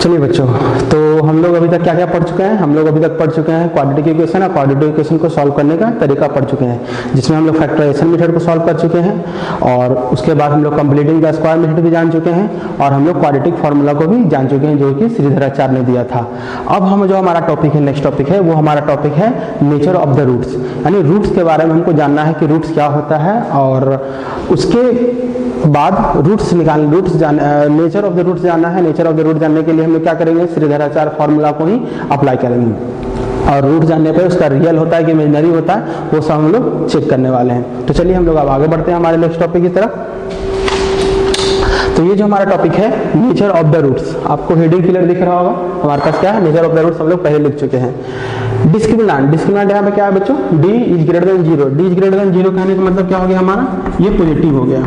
चलिए बच्चों, तो हम लोग अभी तक क्या क्या पढ़ चुके हैं? हम लोग अभी तक पढ़ चुके हैं क्वाड्रेटिक इक्वेशन और क्वाड्रेटिक इक्वेशन को सॉल्व करने का तरीका पढ़ चुके हैं, जिसमें हम लोग फैक्टराइजेशन मेथड को सॉल्व कर चुके हैं और उसके बाद हम लोग कंप्लीटिंग द स्क्वायर मेथड भी जान चुके हैं और हम लोग क्वाड्रेटिक फार्मूला को भी जान चुके हैं जो कि श्रीधराचार्य ने दिया था। अब हम जो हमारा टॉपिक है, नेक्स्ट टॉपिक है, वो हमारा टॉपिक है नेचर ऑफ द रूट्स, यानी रूट्स के बारे में हमको जानना है कि रूट्स क्या होता है और उसके बाद नेचर ऑफ द रूट्स जानना है। नेचर ऑफ द रूट जानने के लिए हम लोग क्या करेंगे? श्रीधराचार्य फार्मूला को ही अप्लाई करेंगे और रूट जानने पर उसका रियल होता है कि इमेजिनरी होता है वो सब हम लोग चेक करने वाले हैं। तो चलिए हम लोग अब आगे बढ़ते हैं हमारे नेक्स्ट टॉपिक की तरफ। तो ये जो हमारा टॉपिक है नेचर ऑफ द रूट्स, आपको हेडिंग क्लियर दिख रहा होगा। हमारे पास क्या है? नेचर ऑफ द रूट्स हम लोग पहले लिख चुके हैं। डिस्क्रिमिनेंट यहाँ पे क्या है बच्चों? D is greater than zero. D is greater than zero कहने का मतलब क्या हो गया हमारा? ये पॉजिटिव हो गया।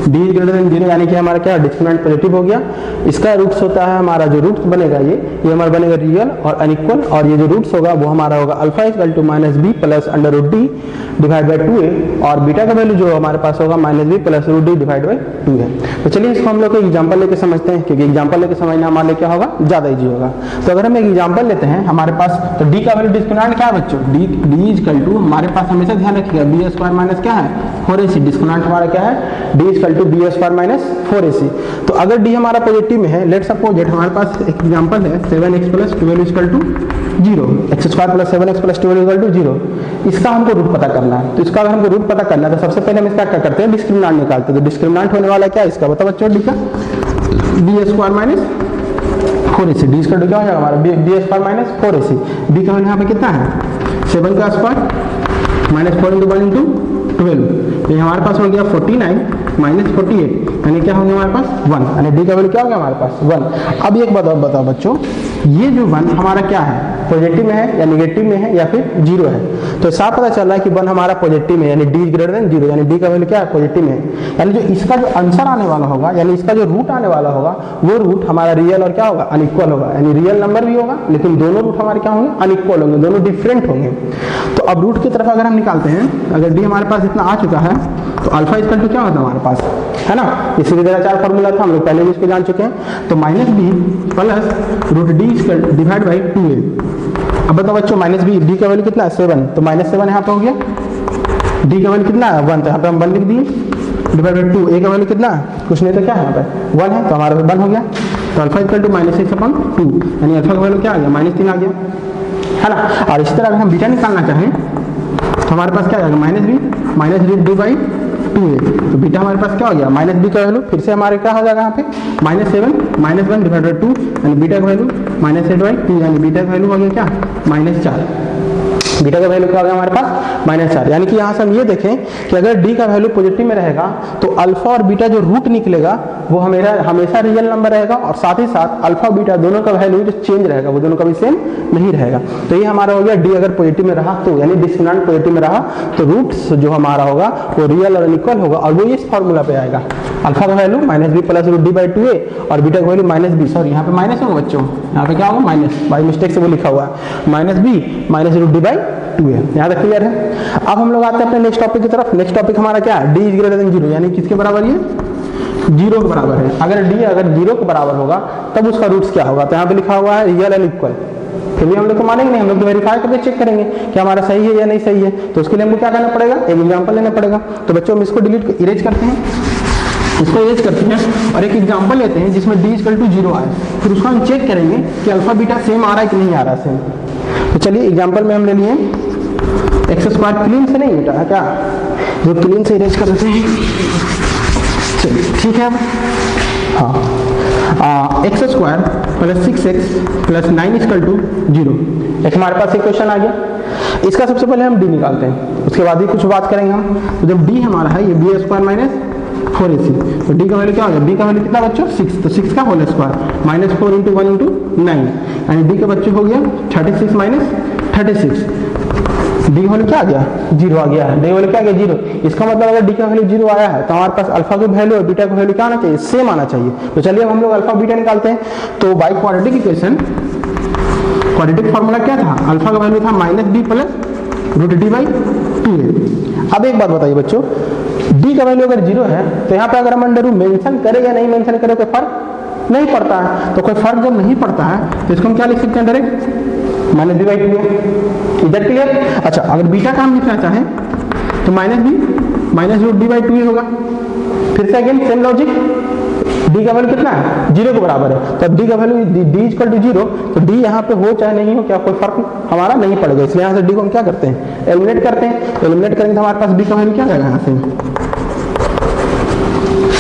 D is greater than zero यानी कि हमारा क्या डिस्क्रिमिनेंट पॉजिटिव हो गया। इसका रूट्स होता है हमारा जो रूट्स बनेगा ये हमारा बनेगा रियल और अनइक्वल, और ये जो रूट्स होगा वो हमारा होगा alpha equal to minus B plus under root D divide by 2a और बीटा का वैल्यू जो हमारे पास होगा minus B plus root D divide by 2 है। तो चलिए इसको हम लोग एक एग्जांपल लेके समझते हैं, क्योंकि एग्जांपल लेके समझना हमारे लिए क्या होगा? ज्यादा इजी होगा। तो अगर हम एक एग्जांपल लेते हैं हमारे पास, तो डी का वैल्यू डिस्क्रिमिनेंट क्या है बच्चों? डी इक्वल टू हमारे पास हमेशा ध्यान रखिएगा बी स्क्वायर माइनस क्या है? 4ac। डिस्क्रिमिनेंट हमारा क्या है? D equal to B square minus 4ac। तो अगर डी हमारा पॉजिटिव में है, लेट सपोज दैट हमारे पास एक एग्जांपल है 7x plus 12 equal to 0, X square plus 7x plus 12 equal to 0। इसका हमको रूट पता करना है। तो इसका अगर हमको रूट पता करना है तो सबसे पहले हम इसका क्या करते हैं? डिस्क्रिमिनेंट निकालते हैं। तो डिस्क्रिमिनेंट होने वाला क्या है इसका? बताओ बच्चों, डी का B square minus 4ac। D square क्या हो जाएगा हमारा? B square minus 4ac। B का वैल्यू यहाँ पे कितना है? 7 का स्क्वायर माइनस 4 इंटू 1 इंटू 12। ये हमारे पास हो गया 49 माइनस 48, यानी क्या होंगे हमारे पास? 1, यानी डी का वैल्यू क्या होगा हमारे पास? 1। अब एक बात और बताओ बच्चों, ये जो 1 हमारा क्या है? पॉजिटिव में है या नेगेटिव में है या फिर जीरो है? तो साफ पता चल रहा है कि 1 हमारा पॉजिटिव में, यानी डी ग्रेटर देन जीरो, यानी डी का वैल्यू क्या है? पॉजिटिव में है। यानी जो इसका जो आंसर आने वाला होगा, यानी इसका जो रूट आने वाला होगा, वो रूट हमारा रियल और क्या होगा? अनइक्वल होगा। यानी रियल नंबर भी होगा लेकिन दोनों रूट हमारे क्या होंगे? अनइक्वल होंगे, दोनों डिफरेंट होंगे। तो अब रूट की तरफ अगर हम निकालते हैं, अगर डी हमारे पास इतना आ चुका है तो अल्फा इक्वल टू क्या होता है हमारे पास, है ना? ये श्रीधराचार्य फार्मूला था, हम लोग पहले भी इसको जान चुके हैं। तो minus B plus root D divide by 2a। अब बताओ बच्चों, माइनस बी, डी का वैल्यू कितना है? 7। तो माइनस 7 यहाँ पे हो गया। डी का वैल्यू कितना है? 1। तो यहाँ पे हम 1 लिख दिए डिवाइड बाई 2। ए का वैल्यू कितना है? कुछ नहीं तो क्या है यहाँ पे? 1 है, तो हमारा 1 हो गया। तो अल्फा इक्वल टू माइनस 6/2, यानी अल्फा का वैल्यू क्या आ गया? माइनस 3 आ गया, है ना? और इसी तरह अगर हम बीटा निकालना चाहें तो हमारे पास क्या आ जाएगा? Minus B minus root D by 2a। तो बीटा हमारे पास क्या हो गया? माइनस बी का वैल्यू फिर से हमारे क्या हो जाएगा यहाँ पे? माइनस 7 माइनस 1 डिवाइड बाई 2, यानी बीटा का वैल्यू माइनस 8 बाई 2, यानी बीटा का वैल्यू हो गया क्या? माइनस 4। बीटा का वैल्यू क्या हो गया हमारे पास? माइनस 4। यानी कि यहाँ से हम ये देखें कि अगर डी का वैल्यू पॉजिटिव में रहेगा तो अल्फा और बीटा जो रूट निकलेगा वो हमेशा रियल नंबर रहेगा, और साथ ही साथ अल्फा बीटा दोनों का वैल्यू जो चेंज रहेगा वो दोनों का भी सेम नहीं रहेगा। तो ये हमारा हो गया डी अगर पॉजिटिव में रहा तो, यानी डिस्क्रिमिनेंट पॉजिटिव में रहा तो रूट्स जो हमारा होगा वो रियल और अनइक्वल होगा, और वो इस फॉर्मूला पे आएगा। अल्फा का value minus B plus root D by 2a और बीटा का वैल्यू माइनस बी, सॉरी यहाँ पे माइनस होगा बच्चों, यहाँ पे क्या होगा? माइनस, बाई मिस्टेक से वो लिखा हुआ है minus B minus root D by 2a। यहाँ तक क्लियर है? अब हम लोग आते हैं अपने नेक्स्ट टॉपिक की तरफ। नेक्स्ट टॉपिक हमारा क्या है? D is greater than zero, यानी किसके बराबर? ये 0 के बराबर है। अगर डी अगर 0 के बराबर होगा तब उसका रूट्स क्या होगा? तो यहाँ पे लिखा हुआ है रियल एंड इक्वल। फिर भी हम लोग को मानेंगे नहीं, हम लोग तो वेरीफाई करके चेक करेंगे कि हमारा सही है या नहीं सही है। तो उसके लिए हमको क्या करना पड़ेगा? एक एग्जाम्पल लेना पड़ेगा। तो बच्चों हम इसको इरेज करते हैं, इसको इरेज करते हैं और एक एग्जाम्पल लेते हैं जिसमें डी इक्वल टू 0 आए। फिर उसको हम चेक करेंगे कि अल्फा बीटा सेम आ रहा है कि नहीं आ रहा सेम। तो चलिए एग्जाम्पल में हम ले लिए एक्स स्क्वायर, क्लीन से नहीं बेटा क्या, जो क्लीन से इरेज कर देते हैं। चलिए ठीक है। हाँ, X square plus 6x plus 9 equal to 0, एक हमारे पास एक क्वेश्चन आ गया। इसका सबसे पहले हम डी निकालते हैं, उसके बाद ही कुछ बात करेंगे हम। तो जब डी हमारा है ये बी स्क्वायर माइनस 4ac, तो डी का वैल्यू क्या हो गया? डी का वैल्यू कितना बच्चों? 6। तो 6 का whole square minus 4 into 1 into 9, यानी डी का बच्चों हो गया 36 माइनस 36। डी वैल्यू क्या आ गया? 0 आ गया है। डी वैल्यू क्या आ गया? 0। इसका मतलब अगर डी का वैल्यू 0 आया है तो हमारे पास अल्फा की वैल्यू और बीटा का वैल्यू क्या आना चाहिए? सेम आना चाहिए। तो चलिए हम लोग अल्फा बीटा निकालते हैं। तो by quadratic equation, quadratic formula क्या था? अल्फा का वैल्यू था minus B plus root D by 2a। अब एक बात बताइए बच्चों, डी का वैल्यू अगर 0 है तो यहाँ पे अगर हम अंडर रूट मेंशन करें या नहीं मेंशन करें कोई फर्क नहीं पड़ता है। तो कोई फर्क जब नहीं पड़ता है तो इसको हम क्या लिख सकते हैं, direct minus B by two है। इधर क्लियर? अच्छा, अगर बीटा का हम लिखना चाहें तो minus B minus root D by two ही होगा। फिर से अगेन सेम लॉजिक, डी का वैल्यू कितना है, 0 के बराबर है। तो डी का वैल्यू डी इक्वल टू 0, तो डी यहाँ पे हो चाहे नहीं हो क्या कोई फर्क हमारा नहीं पड़ेगा, इसलिए यहाँ से डी को हम क्या करते हैं, एलिमिनेट करते हैं। एलिमिनेट करेंगे तो हमारे पास डी का वैल्यू क्या आएगा, यहाँ से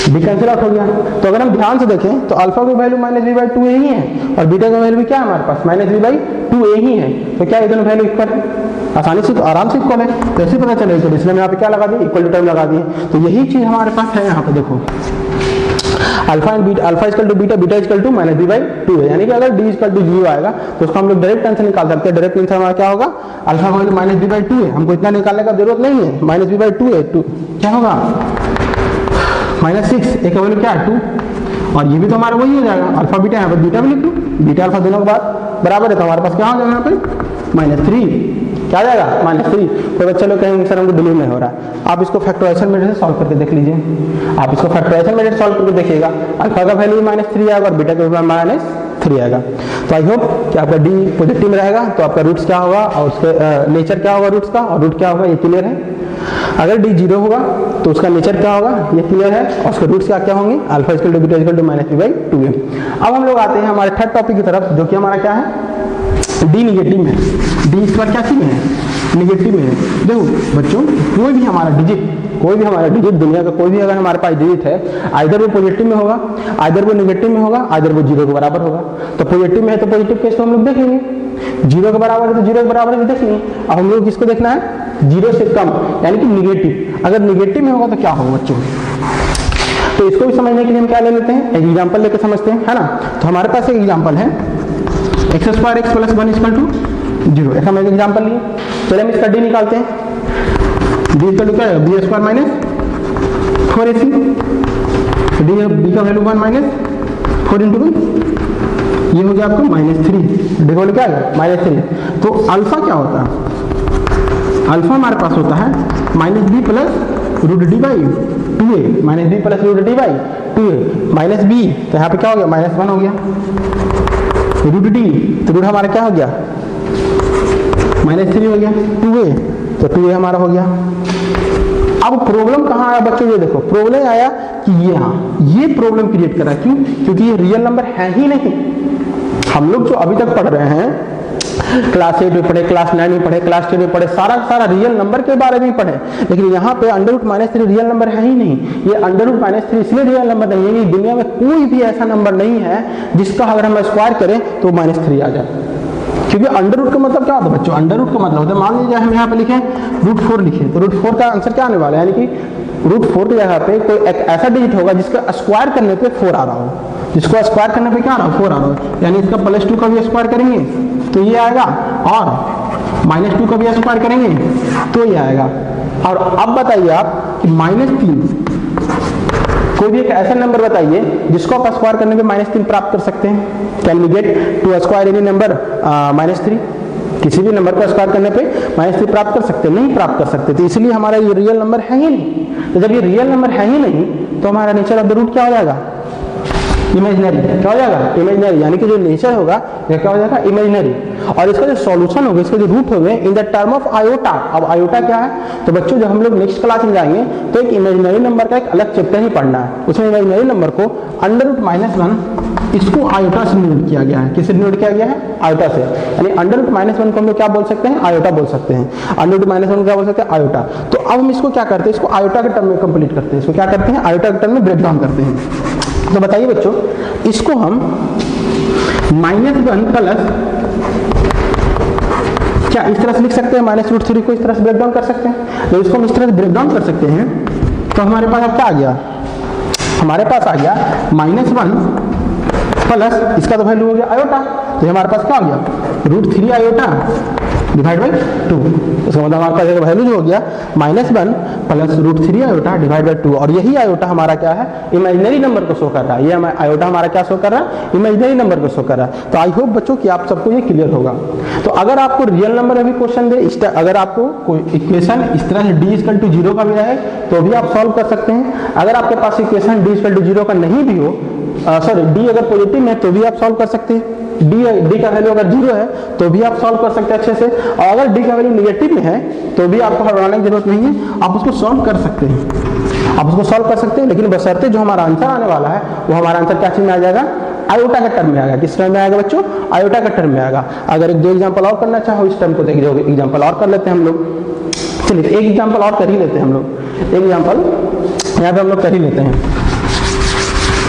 डी कैंसिल आउट हो गया। तो अगर हम ध्यान से देखें तो अल्फा की value minus B by two ही है और बीटा का वैल्यू भी क्या है हमारे पास, माइनस बी बाई टू ही है। तो क्या ये दोनों वैल्यू इक्वल है, आसानी से, तो आराम से इक्वल है। तो ऐसे पता चलेगा, तो इसलिए यहाँ पे क्या लगा दिए, इक्वल टू टर्म लगा दिए। तो यही चीज हमारे पास है यहाँ पे, देखो alpha and beta, alpha equal to beta, beta equal to minus B by two है। यानी कि अगर डी इक्वल टू 0 आएगा तो उसको हम लोग डायरेक्ट आंसर निकाल सकते हैं। डायरेक्ट आंसर हमारा क्या होगा, alpha value minus B by two है, हमको इतना निकालने का जरूरत नहीं है, माइनस बी बाई टू है। टू क्या होगा, -6, एक वैल्यू क्या है 2, और ये भी तो हमारा वही हो जाएगा अल्फा बीटा, यहाँ पर बीटा भी लिख दो, बीटा अल्फा दोनों के बाद बराबर है। तो हमारे पास क्या हो जाएगा यहाँ पे -3, क्या आ जाएगा -3। तो बच्चे लोग कहेंगे सर हमको डिलीट नहीं हो रहा है, आप इसको फैक्टराइजेशन मेथड से सॉल्व करके देख लीजिए। आप इसको फैक्टराइजेशन मेथड सॉल्व करके देखिएगा, अल्फा का वैल्यू -3 आएगा और बीटा का वैल्यू -3 आएगा। तो आई होप कि आपका डी पॉजिटिव में रहेगा, तो आपका रूट्स क्या होगा और उसके नेचर क्या होगा रूट्स का, और रूट क्या होगा ये क्लियर है। अगर डी 0 होगा तो उसका नेचर क्या होगा ये क्लियर है, और उसके रूट्स क्या होंगे, alpha equal to beta equal to minus B by two है। अब हम लोग आते हैं हमारे थर्ड टॉपिक की तरफ, जो कि हमारा क्या है, डी निगेटिव में है। डी इस बार क्या चीज में है, निगेटिव में है। देखो बच्चों, कोई भी हमारा डिजिट दुनिया का कोई भी अगर हमारे पास डिजिट है, आइदर वो पॉजिटिव में होगा, आइदर वो निगेटिव में होगा, आइदर वो 0 के बराबर होगा। तो पॉजिटिव में है तो पॉजिटिव केस को हम लोग देख लेंगे, 0 के बराबर है तो 0 के बराबर भी देख लेंगे। अब हम लोग किसको देखना है, 0 से कम यानी कि निगेटिव। अगर निगेटिव में होगा तो क्या होगा बच्चों, तो इसको भी समझने के लिए हम क्या ले लेते हैं, एक एग्जाम्पल लेकर समझते हैं, है ना। तो हमारे पास एक एग्जाम्पल है x² x + 1 = 0, ऐसा मैं एग्जाम्पल लिए। चलिए हम इसका डी निकालते हैं, डी इक्वल टू क्या है, b² - 4ac, डी का वैल्यू 1 - 4 × b, ये हो गया आपको -3, डी का क्या है -3। तो अल्फा क्या होता है, अल्फा हमारे पास होता है -b + √d/2a, -b + √d/2a, minus B, तो यहाँ पे क्या हो गया -1 हो गया, √d, तो रूट हमारा क्या हो गया -3 हो गया, 2a, तो 2a हमारा हो गया। अब प्रॉब्लम कहाँ आया बच्चों, ये देखो प्रॉब्लम आया कि ये प्रॉब्लम क्रिएट करा, क्यों, क्योंकि ये रियल नंबर है ही नहीं। हम लोग जो अभी तक पढ़ रहे हैं, क्लास 8 में पढ़े, क्लास 9 में पढ़े, क्लास 10 में पढ़े, सारा रियल नंबर के बारे में पढ़े, लेकिन यहाँ पे √-3 रियल नंबर है ही नहीं। ये √-3 इसलिए रियल नंबर नहीं है कि दुनिया में कोई भी ऐसा नंबर नहीं है जिसका अगर हम स्क्वायर करें तो -3 आ जाए। क्योंकि अंडर रूट का मतलब क्या होता है बच्चों, अंडर रूट का मतलब होता है, मान लीजिए हम यहाँ पे लिखे √4 लिखे, तो √4 का आंसर क्या आने वाला है, यानी कि √4 की जगह पे कोई एक ऐसा डिजिट होगा जिसका स्क्वायर करने पे 4 आ रहा हो, जिसको स्क्वायर करने पे क्या आ रहा हो, 4 आ रहा हो, यानी इसका +2 का भी स्क्वायर करेंगे तो ये आएगा, और -2 का भी स्क्वायर करेंगे तो ये आएगा। और अब बताइए आप कि -3, कोई भी एक ऐसा नंबर बताइए जिसको आप स्क्वायर करने पे -3 प्राप्त कर सकते हैं। Can we get to square any number -3, किसी भी नंबर को स्क्वायर करने पे -3 प्राप्त कर सकते हैं, नहीं प्राप्त कर सकते। तो इसलिए हमारा ये रियल नंबर है ही नहीं। तो जब ये रियल नंबर है ही नहीं तो हमारा नेचर ऑफ द रूट क्या हो जाएगा, इमेजिनरी। क्या हो जाएगा, इमेजिनरी, यानी कि जो नेचर होगा यह क्या हो जाएगा, इमेजिनरी। और इसका जो सॉल्यूशन होगा, इसके जो रूट होंगे in the term of iota. अब आयोटा क्या है, तो बच्चों जब हम लोग नेक्स्ट क्लास में जाएंगे तो एक इमेजिनरी नंबर का एक अलग चैप्टर ही पढ़ना है, उसमें इमेजिनरी नंबर को √-1 इसको आयोटा से डिनोट किया गया है। किससे डिनोट किया गया है, आयोटा से, यानी √-1 को हम लोग क्या बोल सकते हैं, आयोटा बोल सकते हैं। √-1 को क्या बोल सकते हैं, आयोटा। तो अब हम इसको क्या करते हैं, इसको आयोटा के टर्म में कंप्लीट करते हैं, इसको क्या करते हैं, आयोटा के टर्म में ब्रेक डाउन करते हैं। तो बताइए बच्चों, इसको हम -1 प्लस क्या इस तरह से लिख सकते हैं, -√3 को इस तरह से ब्रेक डाउन कर सकते हैं। तो इसको हम इस तरह से ब्रेक डाउन कर सकते हैं, तो हमारे पास अब क्या आ गया, हमारे पास आ गया -1 प्लस इसका तो वैल्यू हो गया आयोटा, तो हमारे पास क्या हो गया √3 आयोटा डिवाइड बाई 2। इसका मतलब हमारे पास वैल्यू जो हो गया -1 प्लस √3 आयोटा डिवाइड बाई 2। और यही आयोटा हमारा क्या है, इमेजिनरी नंबर को शो कर रहा है। ये आयोटा हमारा क्या शो कर रहा है, इमेजिनरी नंबर को शो कर रहा है। तो आई होप बच्चों कि आप सबको ये क्लियर होगा। तो अगर आपको रियल नंबर में भी क्वेश्चन दे, अगर आपको कोई इक्वेशन इस तरह से d = 0 का भी रहे तो भी आप सॉल्व कर सकते हैं। अगर आपके पास इक्वेशन d = 0 का नहीं भी हो सॉरी डी अगर पॉजिटिव है तो भी आप सॉल्व कर सकते हैं, डी का वैल्यू अगर 0 है तो भी आप सॉल्व कर सकते हैं अच्छे से, और अगर डी का वैल्यू नेगेटिव में है तो भी आपको हटाने की जरूरत नहीं है, आप उसको सॉल्व कर सकते हैं, आप उसको सॉल्व कर सकते हैं। लेकिन बशर्ते जो हमारा आंसर आने वाला है वो हमारा आंसर क्या चीज में आ जाएगा, आयोटा के टर्म में आएगा। किस टर्म में आएगा बच्चों, आयोटा के टर्म में आएगा। अगर एक 2 एग्जाम्पल और करना चाहो इस टर्म को, देखिए एग्जाम्पल और कर लेते हैं हम लोग। चलिए एक एग्जाम्पल और कर ही लेते हैं हम लोग, एक एग्जाम्पल यहाँ पे हम लोग कर ही लेते हैं,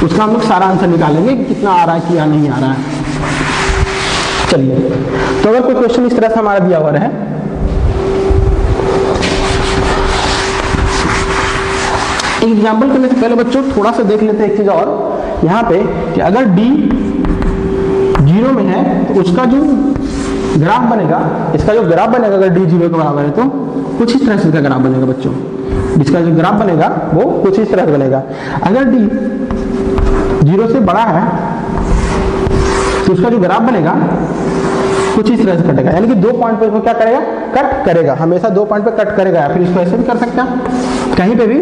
उसका हम लोग सारा आंसर निकालेंगे कि कितना आ रहा है क्या नहीं आ रहा है। चलिए तो अगर कोई क्वेश्चन इस तरह से हमारा दिया हुआ है, एग्जाम्पल करने से पहले बच्चों थोड़ा सा देख लेते हैं एक चीज और यहाँ पे कि अगर d 0 में है तो उसका जो ग्राफ बनेगा, इसका जो ग्राफ बनेगा अगर d 0 के बराबर है तो कुछ इस तरह से इसका ग्राफ बनेगा बच्चों, इसका जो ग्राफ बनेगा वो कुछ इस तरह से बनेगा। अगर d 0 से बड़ा है तो उसका जो ग्राफ बनेगा कुछ इस तरह से कटेगा, यानी कि 2 पॉइंट पे इसको क्या करेगा, कट करेगा, हमेशा 2 पॉइंट पे कट करेगा, या फिर इसको ऐसे भी कर सकते हैं, कहीं पे भी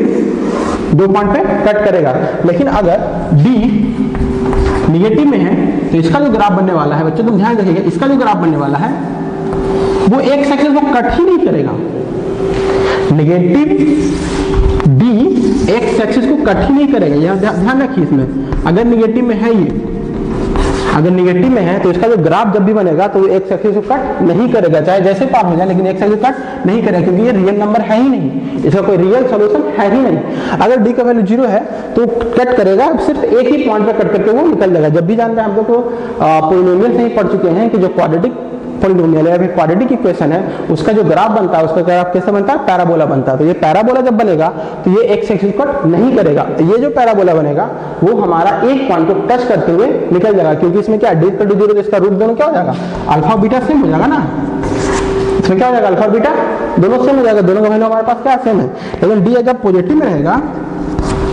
2 पॉइंट पे कट करेगा। लेकिन अगर d निगेटिव में है तो इसका जो ग्राफ बनने वाला है बच्चों, तुम ध्यान रखिएगा, इसका जो ग्राफ बनने वाला है वो एक सेक्शन को कट ही नहीं करेगा। नेगेटिव d एक सेक्शन को कट ही नहीं करेगा, यह ध्यान रखिए इसमें। अगर निगेटिव में है ये, अगर निगेटिव में है तो इसका जो ग्राफ जब भी बनेगा तो वो एक सेक्शन को कट नहीं करेगा, चाहे जैसे पार हो जाए, लेकिन एक सेक्शन कट नहीं करेगा, क्योंकि ये रियल नंबर है ही नहीं, इसका कोई रियल सॉल्यूशन है ही नहीं। अगर d का वैल्यू 0 है तो कट करेगा, सिर्फ एक ही पॉइंट पे कट करके वो निकल जाएगा। जब भी जानते हैं हम लोग को पॉलिनोमियल से ही पढ़ चुके हैं कि जो क्वाड्रेटिक पॉलिनोमियल है या फिर क्वाड्रेटिक इक्वेशन है उसका जो ग्राफ बनता है, उसका ग्राफ कैसे बनता है, पैराबोला बनता है। तो ये पैराबोला जब बनेगा तो ये एक सेक्शन कट नहीं करेगा, ये जो पैराबोला बनेगा वो हमारा एक पॉइंट को टच करते हुए निकल जाएगा, क्योंकि इसमें क्या d = 0 तो इसका रूट दोनों क्या हो जाएगा, अल्फा बीटा सेम हो जाएगा ना, इसमें क्या हो जाएगा, अल्फा बीटा दोनों सेम हो जाएगा, दोनों का वैल्यू हमारे पास क्या सेम है। लेकिन d अगर पॉजिटिव में रहेगा,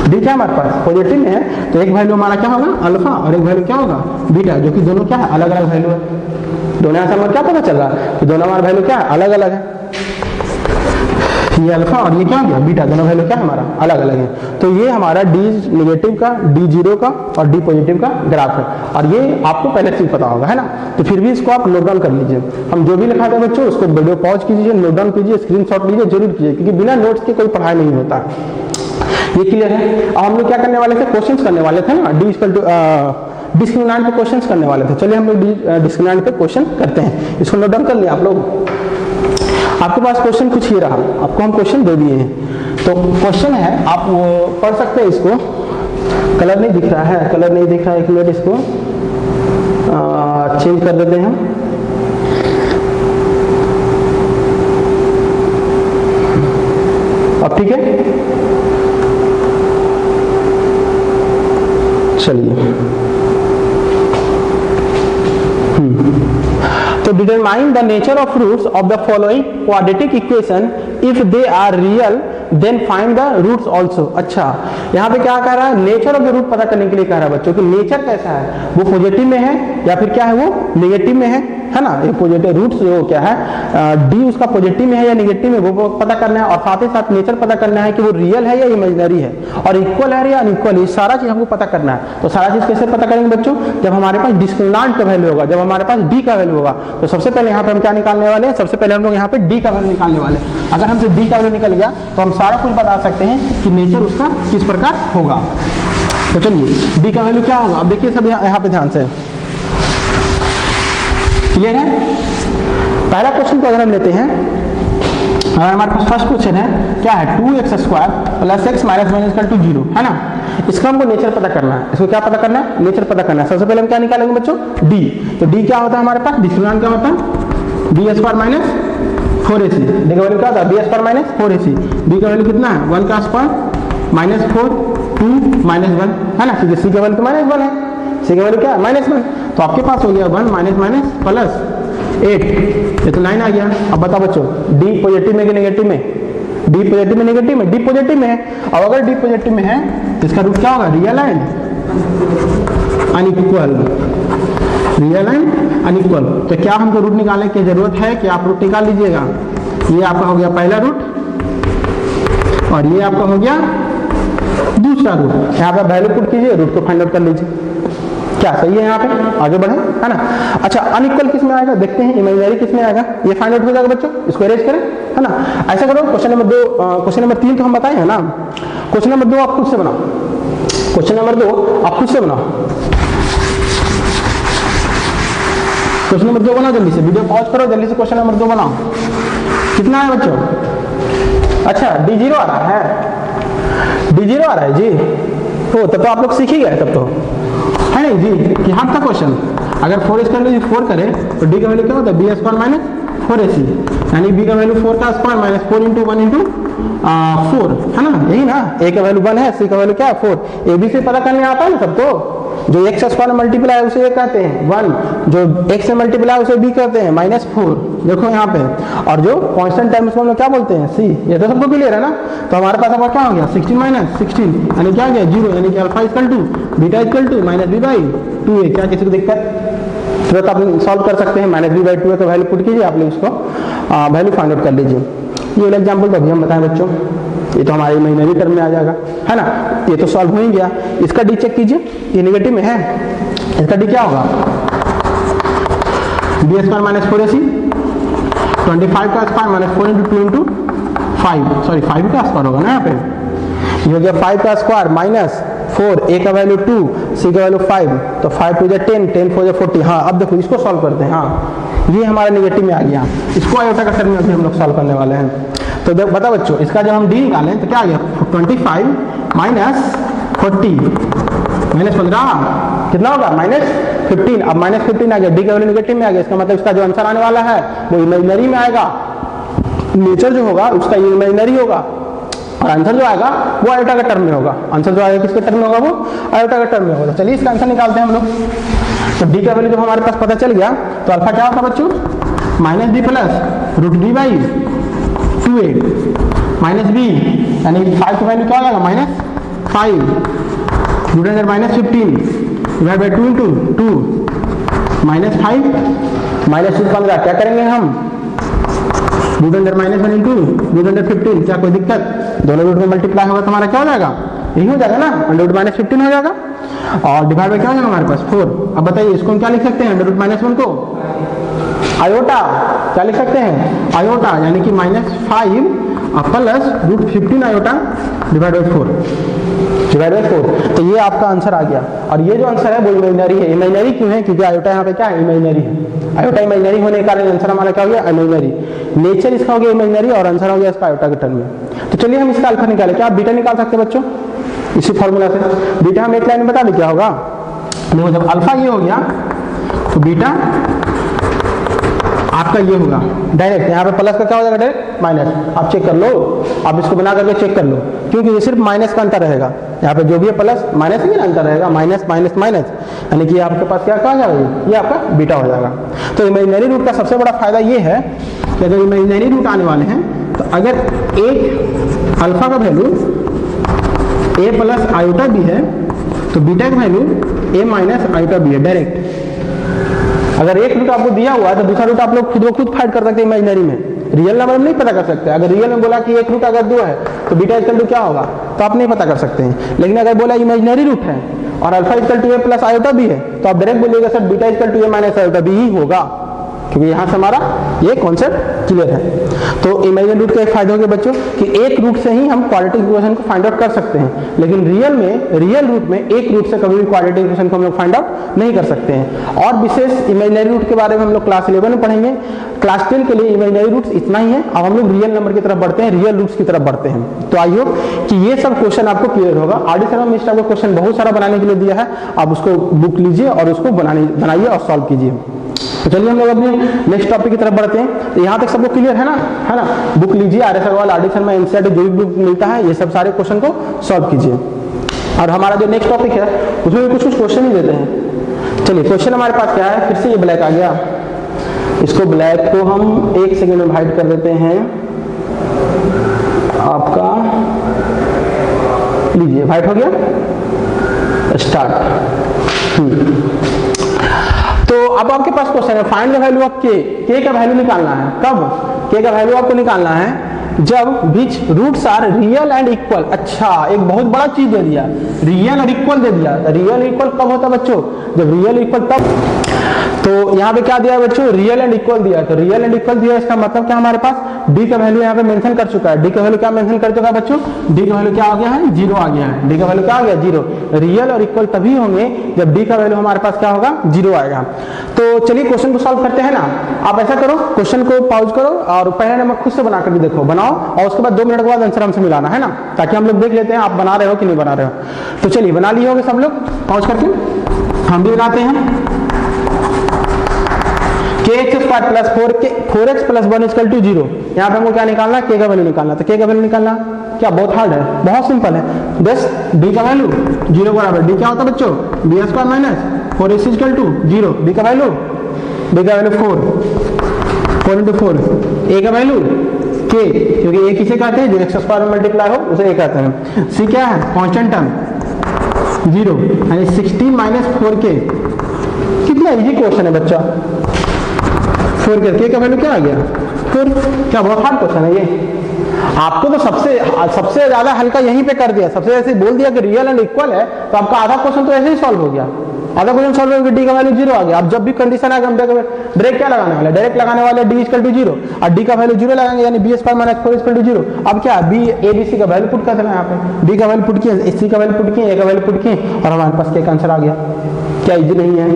d क्या हमारे पास पॉजिटिव में है तो एक वैल्यू हमारा क्या होगा, अल्फा, और एक वैल्यू क्या होगा, बीटा, जो कि दोनों क्या है, अलग अलग वैल्यू है। दोनों से हमें क्या पता चल रहा है कि दोनों हमारा वैल्यू क्या है, अलग अलग है, ये अल्फा और ये क्या हो गया, बीटा, दोनों वैल्यू क्या हमारा अलग अलग है। तो ये हमारा d नेगेटिव का, d 0 का और d पॉजिटिव का ग्राफ है, और ये आपको पहले से ही पता होगा, है ना। तो फिर भी इसको आप नोट डाउन कर लीजिए, हम जो भी लिखा था बच्चों उसको वीडियो पॉज कीजिए, नोट डाउन कीजिए, स्क्रीनशॉट लीजिए, जरूर कीजिए, क्योंकि बिना नोट्स के कोई पढ़ाई नहीं होता। ये क्लियर है। अब हम लोग क्या करने वाले थे, क्वेश्चंस करने वाले थे ना, डिस्क्रिमिनेंट पे क्वेश्चंस करने वाले थे। चलिए हम लोग डिस्क्रिमिनेंट पे क्वेश्चन करते हैं, इसको नोट डाउन कर लिया आप लोग। आपके पास क्वेश्चन कुछ ही रहा, आपको हम क्वेश्चन दे दिए हैं, तो क्वेश्चन है, आप वो पढ़ सकते हैं। इसको कलर नहीं दिख रहा है, कलर नहीं दिख रहा है, एक मिनट इसको चेंज कर देते हैं। अब ठीक है, चलिए। तो determine the nature of roots of the following quadratic equation if they are real then find the roots also. अच्छा, यहाँ पे क्या कह रहा है, नेचर ऑफ द रूट पता करने के लिए कह रहा है बच्चों कि नेचर कैसा है, वो पॉजिटिव में है या फिर क्या है, वो नेगेटिव में है ना। ये पॉजिटिव रूट्स जो क्या है, डी उसका पॉजिटिव में है या नेगेटिव में, वो पता करना है, और साथ ही साथ नेचर पता करना है कि वो रियल है या इमेजिनरी है, और इक्वल है या अनइक्वल है, सारा चीज हमको पता करना है। तो सारा चीज कैसे पता करेंगे बच्चों, जब हमारे पास डिस्क्रिमिनेंट का वैल्यू होगा, जब हमारे पास डी का वैल्यू होगा। तो सबसे पहले यहाँ पे हम क्या निकालने वाले हैं, सबसे पहले हम लोग यहाँ पे डी का वैल्यू निकालने वाले हैं। अगर हमसे डी का वैल्यू निकल गया तो हम सारा कुछ बता सकते हैं कि नेचर उसका किस प्रकार होगा। तो चलिए डी का वैल्यू क्या होगा, अब देखिए सब यहाँ पे ध्यान से, क्लियर है। पहला क्वेश्चन को अगर हम लेते हैं, अगर हमारे पास फर्स्ट क्वेश्चन है क्या है, 2x² + x - -1 0, है ना। इसका हमको नेचर पता करना है, इसको क्या पता करना है, नेचर पता करना है। सबसे पहले हम क्या निकालेंगे बच्चों, डी। तो डी क्या होता है हमारे पास, डिस्क्रिमिनेंट क्या होता है, b² - 4ac, डी का वैल्यू क्या होता है, b² - 4ac, b का वैल्यू कितना है, 1 का स्क्वायर -4 2 -1, है ना, क्योंकि c का वैल्यू तो -1 है, c का वैल्यू क्या है, -1। तो आपके पास हो गया 1 -8, ये तो 9 आ गया। अब बताओ बच्चों, डी पॉजिटिव में कि नेगेटिव में, डी पॉजिटिव में नेगेटिव में, डी पॉजिटिव में है। और अगर डी पॉजिटिव में है तो इसका रूट क्या होगा, real and unequal, real and unequal. तो क्या हमको रूट निकालने की जरूरत है कि आप रूट निकाल लीजिएगा। ये आपका हो गया पहला रूट और ये आपका हो गया दूसरा रूट। यहाँ पर वैल्यू पुट कीजिए, रूट को फाइंड आउट कर लीजिए। क्या सही है यहाँ पे, आगे बढ़े, है ना। अच्छा अनइक्वल किस में आएगा, देखते हैं इमेजिनरी किस में आएगा, ये फाइंड आउट हो जाएगा बच्चों, इसको अरेंज करें, है ना। ऐसा करो क्वेश्चन नंबर 2, क्वेश्चन नंबर 3 तो हम बताए हैं ना, क्वेश्चन नंबर 2 आप खुद से बनाओ, क्वेश्चन नंबर 2 आप खुद से बनाओ, क्वेश्चन नंबर 2 बनाओ जल्दी से, वीडियो पॉज करो, जल्दी से क्वेश्चन नंबर 2 बनाओ। कितना है बच्चों, अच्छा D0 आ रहा है, D0 आ रहा है जी, तो तब तो आप लोग सीख ही गए तब तो, है नहीं जी, कि हाथ था क्वेश्चन। अगर 4 स्क्वायर में 4 करें तो D का वैल्यू क्या होता है, B स्क्वायर माइनस 4AC, यानी B का वैल्यू 4 का स्क्वायर माइनस 4 इंटू 1 इंटू 4, है ना, यही ना। A का वैल्यू 1 है, C का वैल्यू क्या है 4, AB से पता करने आता है ना सबको, जो x स्क्वायर मल्टीप्लाई उसे ये कहते हैं 1, जो x से मल्टीप्लाई उसे b कहते हैं -4, देखो यहाँ पे, और जो कांस्टेंट टर्म उसको हम लोग क्या बोलते हैं c, ये तो सबको क्लियर है ना। तो हमारे पास अब क्या हो गया 16 माइनस 16 यानी क्या आ गया 0, यानी कि alpha equal to beta equal to -b/2a, क्या किसी को दिक्कत, तुरंत आप सॉल्व कर सकते हैं, -b/2a का वैल्यू पुट कीजिए, आप लोग उसको वैल्यू फाइंड आउट कर लीजिए। ये वाला एग्जाम्पल तो अभी हम बताएं बच्चों, ये तो हमारे इमेजिनरी टर्म में आ जाएगा, है ना, ये तो सॉल्व हो ही गया। इसका डी चेक कीजिए, ये नेगेटिव में है, इसका डी क्या होगा, b स्क्वायर माइनस 4ac, 25 का square minus 4 into 2 into 5, sorry 5 का स्क्वायर होगा ना यहाँ पे, ये हो गया 5 का स्क्वायर माइनस 4, a का वैल्यू 2, c का वैल्यू 5, तो 5 टू 10, 10 4 40। हाँ अब देखो इसको सॉल्व करते हैं, हाँ ये हमारा नेगेटिव में आ गया, इसको आयोटा का टर्म में अभी हम लोग सॉल्व करने वाले हैं। तो बता बच्चों, इसका जब हम डी निकालें तो क्या आ गया 25 माइनस 40 माइनस 15 कितना होगा -15, अब -15 आ गया, डी का वैल्यू नेगेटिव में आ गया, इसका मतलब इसका जो आंसर आने वाला है वो इमेजिनरी में आएगा, नेचर जो होगा उसका इमेजिनरी होगा, और आंसर जो आएगा वो आयोटा का टर्म में होगा, आंसर जो आएगा किसके टर्म में होगा, वो आयोटा का टर्म में होगा। तो चलिए इसका आंसर निकालते हैं हम लोग। तो डी का वैल्यू जब हमारे पास पता चल गया तो अल्फा क्या होगा बच्चों, -d plus √d/2a minus b, यानी 5 का वैल्यू क्या हो जाएगा -5 root under -15 divide by 2 into 2 -5 -15, क्या करेंगे हम root under -1 into root under 15, क्या कोई दिक्कत, दोनों रूट में मल्टीप्लाई होगा तो हमारा क्या हो जाएगा, यही हो जाएगा ना, अंडर रूट -15 हो जाएगा, और डिवाइड बाई क्या हो जाएगा हमारे पास 4। अब बताइए इसको हम क्या लिख सकते हैं, अंडर रूट -1 को आयोटा, क्या लिख सकते हैं आयोटा, यानी कि -5 प्लस √15 आयोटा डिवाइड बाई 4, तो ये आपका आंसर आ गया। और ये जो आंसर है वो इमेजिनरी है। इमेजिनरी क्यों है, क्योंकि आयोटा यहाँ पे क्या है, इमेजिनरी है, आयोटा इमेजिनरी होने के कारण आंसर हमारा क्या हो गया, इमेजिनरी, नेचर इसका हो गया इमेजिनरी और आंसर हो गया इसका आयोटा के टर्म में। तो चलिए हम इसका अल्फा निकालें, क्या आप बीटा निकाल सकते हैं बच्चों इसी फॉर्मूला से, बीटा हम एक लाइन में बता दें क्या होगा, देखो जब अल्फा ये हो गया तो बीटा आपका ये होगा डायरेक्ट, यहाँ पे प्लस का क्या हो जाएगा डायरेक्ट माइनस, आप चेक कर लो, आप इसको बना करके चेक कर लो, क्योंकि ये सिर्फ माइनस का अंतर रहेगा, यहाँ पे जो भी है प्लस माइनस ही अंतर रहेगा, माइनस माइनस माइनस, यानी कि आपके पास क्या कहा जाएगा, ये आपका बीटा हो जाएगा। तो इमेजिनरी रूट का सबसे बड़ा फायदा ये है कि अगर इमेजिनरी रूट आने वाले हैं तो अगर एक अल्फा का वैल्यू a प्लस आयोटा भी है तो बीटा का वैल्यू a माइनस आयोटा भी है डायरेक्ट। अगर एक रूट आपको दिया हुआ है तो दूसरा रूट आप लोग खुद ब खुद फाइंड कर सकते हैं इमेजिनरी में, रियल नंबर में नहीं पता कर सकते। अगर रियल में बोला कि एक रूट अगर 2 है तो बीटा इक्वल टू क्या होगा तो आप नहीं पता कर सकते हैं, लेकिन अगर बोला इमेजिनरी रूट है और alpha equal to a plus iota भी है तो आप डायरेक्ट बोलिएगा sir beta equal to a minus iota भी ही होगा, क्योंकि यहाँ से हमारा ये कॉन्सेप्ट क्लियर है। तो इमेजिनरी रूट का एक फायदा हो गया बच्चों कि एक रूट से ही हम क्वाड्रेटिक इक्वेशन को फाइंड आउट कर सकते हैं, लेकिन रियल रूट में एक रूट से कभी भी क्वाड्रेटिक इक्वेशन को हम लोग फाइंड आउट नहीं कर सकते हैं। और विशेष इमेजिनरी रूट के बारे में हम लोग क्लास 11 में पढ़ेंगे। क्लास 10 के लिए इमेजिनरी रूट्स इतना ही है। अब हम लोग रियल नंबर की तरफ बढ़ते हैं, रियल रूट्स की तरफ बढ़ते हैं। तो आई होप कि ये सब क्वेश्चन आपको क्लियर होगा। आरडी शर्मा मिश्रा को क्वेश्चन बहुत सारा बनाने के लिए दिया है, आप उसको बुक लीजिए और उसको बनाइए और सॉल्व कीजिए। तो चलिए हम लोग अपने नेक्स्ट टॉपिक की तरफ बढ़ते हैं। तो यहाँ तक सबको क्लियर है ना, बुक लीजिए R S Agarwal, RD Sharma, NCERT जो भी बुक मिलता है, ये सब सारे क्वेश्चन को सॉल्व कीजिए। और हमारा जो नेक्स्ट टॉपिक है उसमें भी कुछ क्वेश्चन ही देते हैं। चलिए क्वेश्चन हमारे पास क्या है, फिर से ये ब्लैक आ गया, इसको ब्लैक को हम 1 सेकेंड में हाइड कर देते हैं। आपका लीजिए व्हाइट हो गया, स्टार्ट। तो अब आपके पास क्वेश्चन है, फाइंड द वैल्यू ऑफ के का वैल्यू निकालना है। कब? के का वैल्यू आपको निकालना है जब बीच roots are real and equal. अच्छा, एक बहुत बड़ा चीज दे दिया, रियल और इक्वल दे दिया। रियल इक्वल कब होता है बच्चों? जब रियल इक्वल तब। तो यहाँ पे क्या दिया है बच्चों? रियल एंड इक्वल दिया। तो रियल एंड इक्वल दिया, इसका मतलब क्या हमारे पास डी का वैल्यू यहाँ पे मेंशन कर चुका है। डी का वैल्यू क्या मेंशन कर चुका है बच्चों? डी का वैल्यू क्या आ गया है? 0 आ गया है। डी का वैल्यू क्या आ गया? 0। रियल और इक्वल तभी होंगे जब डी का वैल्यू हमारे पास क्या होगा? 0 आएगा। तो चलिए क्वेश्चन को सॉल्व करते हैं ना। आप ऐसा करो, क्वेश्चन को पॉज करो और पहले नंबर खुद से बना कर देखो, बनाओ, और उसके बाद 2 मिनट के बाद आंसर हमसे मिलाना है ना, ताकि हम लोग देख लेते हैं आप बना रहे हो कि नहीं बना रहे हो। तो चलिए बना लिए होंगे सब लोग पॉज करके। हम भी बनाते हैं। kx square plus 4x plus 1 equal to 0। यहाँ पे हमको क्या निकालना है? k का वैल्यू निकालना। तो k का वैल्यू निकालना क्या बहुत हार्ड है? बहुत सिंपल है। बस d का वैल्यू 0 बराबर d क्या होता है बच्चों? b square minus 4x equal to 0। b का वैल्यू 4 इंटू 4। a का वैल्यू k, क्योंकि a किसे कहते हैं? जो x स्क्वायर में मल्टीप्लाई हो उसे a कहते हैं। c क्या है? कांस्टेंट टर्म 0, यानी 16 माइनस 4k। कितना इजी क्वेश्चन है बच्चा। 4 का वैल्यू क्या आ गया? 4। क्या बहुत हार्ड क्वेश्चन है ये? आपको तो सबसे ज्यादा हल्का यहीं पे कर दिया, सबसे ऐसे बोल दिया कि रियल एंड इक्वल है, तो आपका आधा क्वेश्चन तो ऐसे ही सॉल्व हो गया। आधा क्वेश्चन सॉल्व हो गया, डी का वैल्यू 0 आ गया। अब जब भी कंडीशन आएगा हम ब्रेक क्या लगाने वाले? डायरेक्ट लगाने वाले डी इक्वल टू 0 और डी का वैल्यू 0 लगाएंगे, यानी B square minus 4 equal to 0। अब क्या बी ए बी सी का वैल्यू पुट कर देना है। यहाँ पे बी का वैल्यू पुट किए, सी का वैल्यू पुट किए, ए का वैल्यू पुट किए और हमारे पास के आंसर आ गया। क्या इजी नहीं है?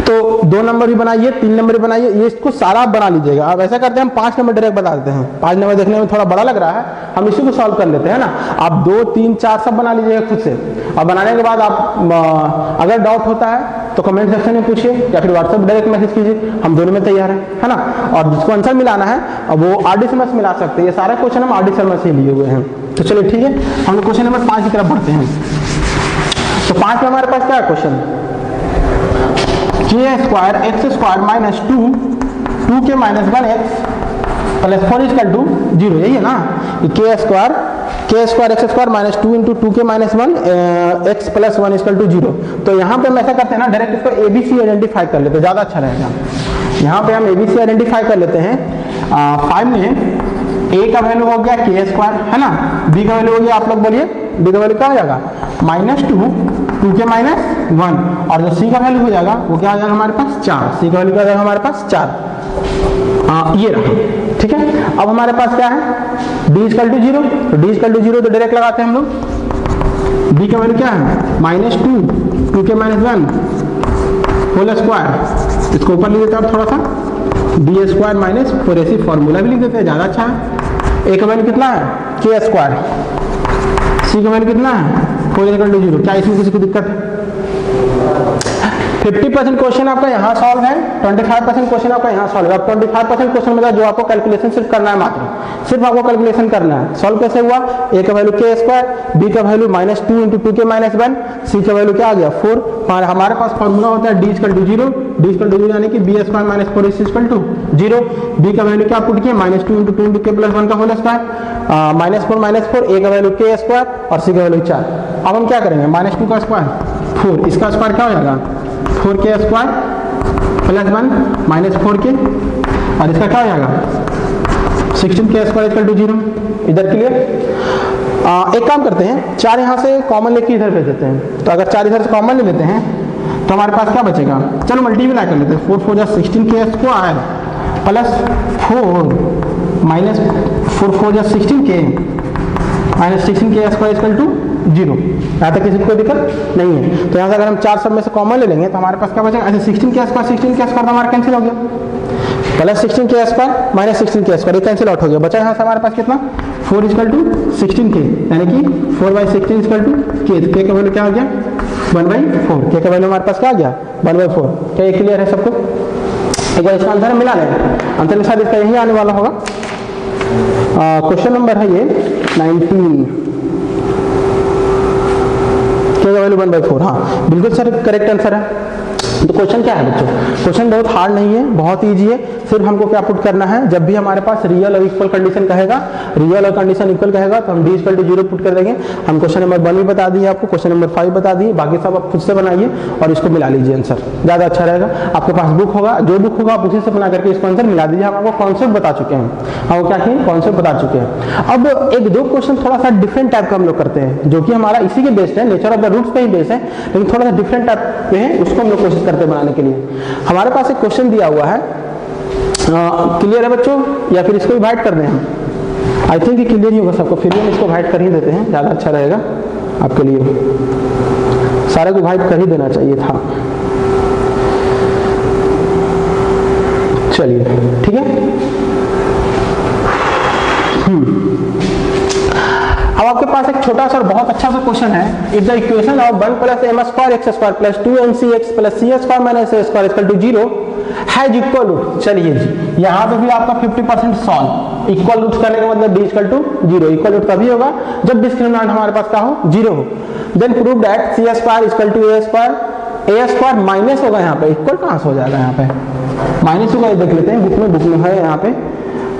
तो 2 नंबर भी बनाइए, 3 नंबर भी बनाइए, ये इसको सारा बना लीजिएगा। अब ऐसा करते हैं, हम 5 नंबर डायरेक्ट बता देते हैं। 5 नंबर देखने में थोड़ा बड़ा लग रहा है, हम इसी को सॉल्व कर लेते हैं ना। आप 2, 3, 4 सब बना लीजिएगा खुद से, और बनाने के बाद आप अगर डाउट होता है तो कमेंट सेक्शन में पूछिए या फिर व्हाट्सएप डायरेक्ट मैसेज कीजिए, हम दोनों में तैयार है ना। और जिसको आंसर मिलाना है अब वो आरडी शर्मा से मिला सकते हैं। ये सारे क्वेश्चन हम आरडी शर्मा से लिए हुए हैं। तो चलिए ठीक है, हम लोग क्वेश्चन नंबर 5 की तरफ बढ़ते हैं। तो 5 में हमारे पास क्या है question? k square x square minus 2 के minus 1x plus 4 equal to 0। यही है ना? k square x square minus 2 into 2 के minus 1 x plus 1 equal to 0। तो यहाँ पे हम ऐसा करते हैं ना, डायरेक्ट इसको ABC आइडेंटिफाई कर लेते हैं, ज़्यादा अच्छा रहेगा। यहाँ पे हम ABC आइडेंटिफाई कर लेते हैं। 5 में a का वैल्यू हो गया k स्क्वायर, है ना। b का वैल्यू हो गया, आप लोग बोलिए b का वैल्यू क्या हो जाएगा? -2 के माइनस 1, और जो c का वैल्यू हो जाएगा वो क्या आ जाएगा हमारे पास? 4। c का वैल्यू क्या आ जाएगा हमारे पास? 4। ये रहा, ठीक है। अब हमारे पास क्या है? d equal to 0। तो d इक्वल टू 0 तो डायरेक्ट लगाते हैं हम लोग। b का वैल्यू क्या है? -2 के माइनस 1 होल स्क्वायर। इसको ऊपर लिख देते हैं थोड़ा सा, d स्क्वायर माइनस 4 ऐसी फॉर्मूला भी लिख देते हैं, ज़्यादा अच्छा है। a का वैल्यू कितना है? k square. c का वैल्यू कितना है? 4 इक्वल टू 0। क्या इसमें किसी को दिक्कत है? 50% क्वेश्चन आपका यहाँ सॉल्व है, 25% क्वेश्चन आपका यहाँ सॉल्व है। अब 25% क्वेश्चन में जो आपको कैलकुलेशन सिर्फ करना है, मात्र सिर्फ आपको कैलकुलेशन करना है। सॉल्व कैसे हुआ? a का वैल्यू k स्क्वायर, b का वैल्यू -2 इंटू 2 के माइनस 1, c का वैल्यू क्या आ गया? 4। हमारे पास फॉर्मूला होता है d equal to 0, d equal to 0 यानी कि b square minus 4 equal to 0। b का वैल्यू क्या पुट किया? -2 इंटू 2 इंटू k प्लस 1 का होल स्क्वायर, -4, a का वैल्यू k स्क्वायर और c का वैल्यू 4। अब हम क्या करेंगे? -2 का स्क्वायर 4, इसका स्क्वायर क्या हो जाएगा? 4k square plus 1 minus 4k, और इसका क्या हो जाएगा? 16k square equal to 0। इधर क्लियर? एक काम करते हैं, 4 यहाँ से कॉमन लेके इधर भेज देते हैं। तो अगर 4 इधर से कॉमन ले लेते हैं तो हमारे पास क्या बचेगा? चलो मल्टीप्लाई कर लेते हैं। 4 4 जा 16k स्क्वायर प्लस 4 माइनस 4 4 जा 16k minus 16k square equal to 0। यहाँ तक किसी को कोई दिक्कत नहीं है। तो यहाँ से अगर हम 4 सब में से कॉमन ले लेंगे तो हमारे पास क्या बचेगा? ऐसे 16k स्क्वायर हमारा कैंसिल हो गया, plus 16k square minus 16k square, ये कैंसिल आउट हो गया। बचा यहाँ से हमारे पास कितना? 4 इक्वल टू 16k, यानी कि 4/16 इक्वल टू k का वैल्यू क्या हो गया? 1/4। k का वैल्यू हमारे पास क्या आ गया? 1/4। क्या ये क्लियर है सबको? एक बार इसका आंसर मिला लें, आंसर के साथ इसका यही आने वाला होगा। क्वेश्चन नंबर है ये 19, k का वैल्यू 1/4। हाँ बिल्कुल सर, करेक्ट आंसर है। तो क्वेश्चन क्या है बच्चों? क्वेश्चन बहुत हार्ड नहीं है, बहुत इजी है, सिर्फ हमको क्या पुट करना है, जब भी हमारे पास रियल और इक्वल कंडीशन कहेगा, रियल और कंडीशन इक्वल कहेगा तो हम d=0 पुट कर देंगे। हम क्वेश्चन नंबर 1 भी बता दिए आपको, क्वेश्चन नंबर 5 बता दिए, बाकी सब आप खुद से बनाइए और इसको मिला लीजिए आंसर, ज़्यादा अच्छा रहेगा। आपके पास बुक होगा, जो बुक होगा आप उसी से बना करके इसको आंसर मिला दीजिए। हम आपको कॉन्सेप्ट बता चुके हैं, हम क्या किए, कॉन्सेप्ट बता चुके हैं। अब एक दो क्वेश्चन थोड़ा सा डिफरेंट टाइप का हम लोग करते हैं, जो कि हमारा इसी के बेस्ड है, नेचर ऑफ द रूट्स पे ही बेस है, लेकिन थोड़ा सा डिफरेंट टाइप पे है, उसको हम लोग कोशिश करते हैं बनाने के लिए। हमारे पास एक क्वेश्चन दिया हुआ है, क्लियर है बच्चों, या फिर इसको डिवाइड कर दें हम? आई थिंक ये क्लियर ही होगा सबको, फिर भी हम इसको डिवाइड कर ही देते हैं, ज़्यादा अच्छा रहेगा आपके लिए। सारे को डिवाइड कर ही देना चाहिए था। चलिए ठीक है। अब आपके पास एक छोटा सा और बहुत अच्छा सा क्वेश्चन है, if the equation of 1 + m² x² + 2mcx + c² - a² = 0 has equal root. चलिए जी, यहाँ पे भी आपका 50% सॉल्व। इक्वल रूट करने का मतलब d=0। इक्वल रूट तभी होगा जब डिस्क्रिमिनेंट हमारे पास क्या हो, 0 हो। Then prove that c² = a², minus होगा यहाँ पे, इक्वल कहाँ से हो जाएगा, यहाँ पे माइनस होगा, देख लेते हैं बुक में है यहाँ पे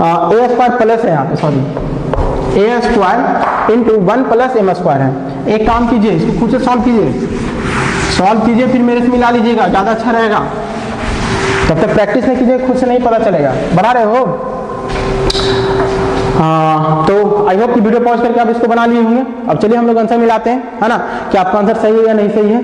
a² प्लस है, यहाँ पे सॉरी a² इंटू 1 + m² है। एक काम कीजिए, इसको खुद से सॉल्व कीजिए, फिर मेरे से मिला लीजिएगा, ज़्यादा अच्छा रहेगा। तब तक प्रैक्टिस नहीं कीजिए, खुद से नहीं पता चलेगा। बना रहे हो? तो आई होप कि वीडियो पॉज करके आप इसको बना लिए होंगे। अब चलिए हम लोग आंसर मिलाते हैं, है ना, कि आपका आंसर सही है या नहीं सही है।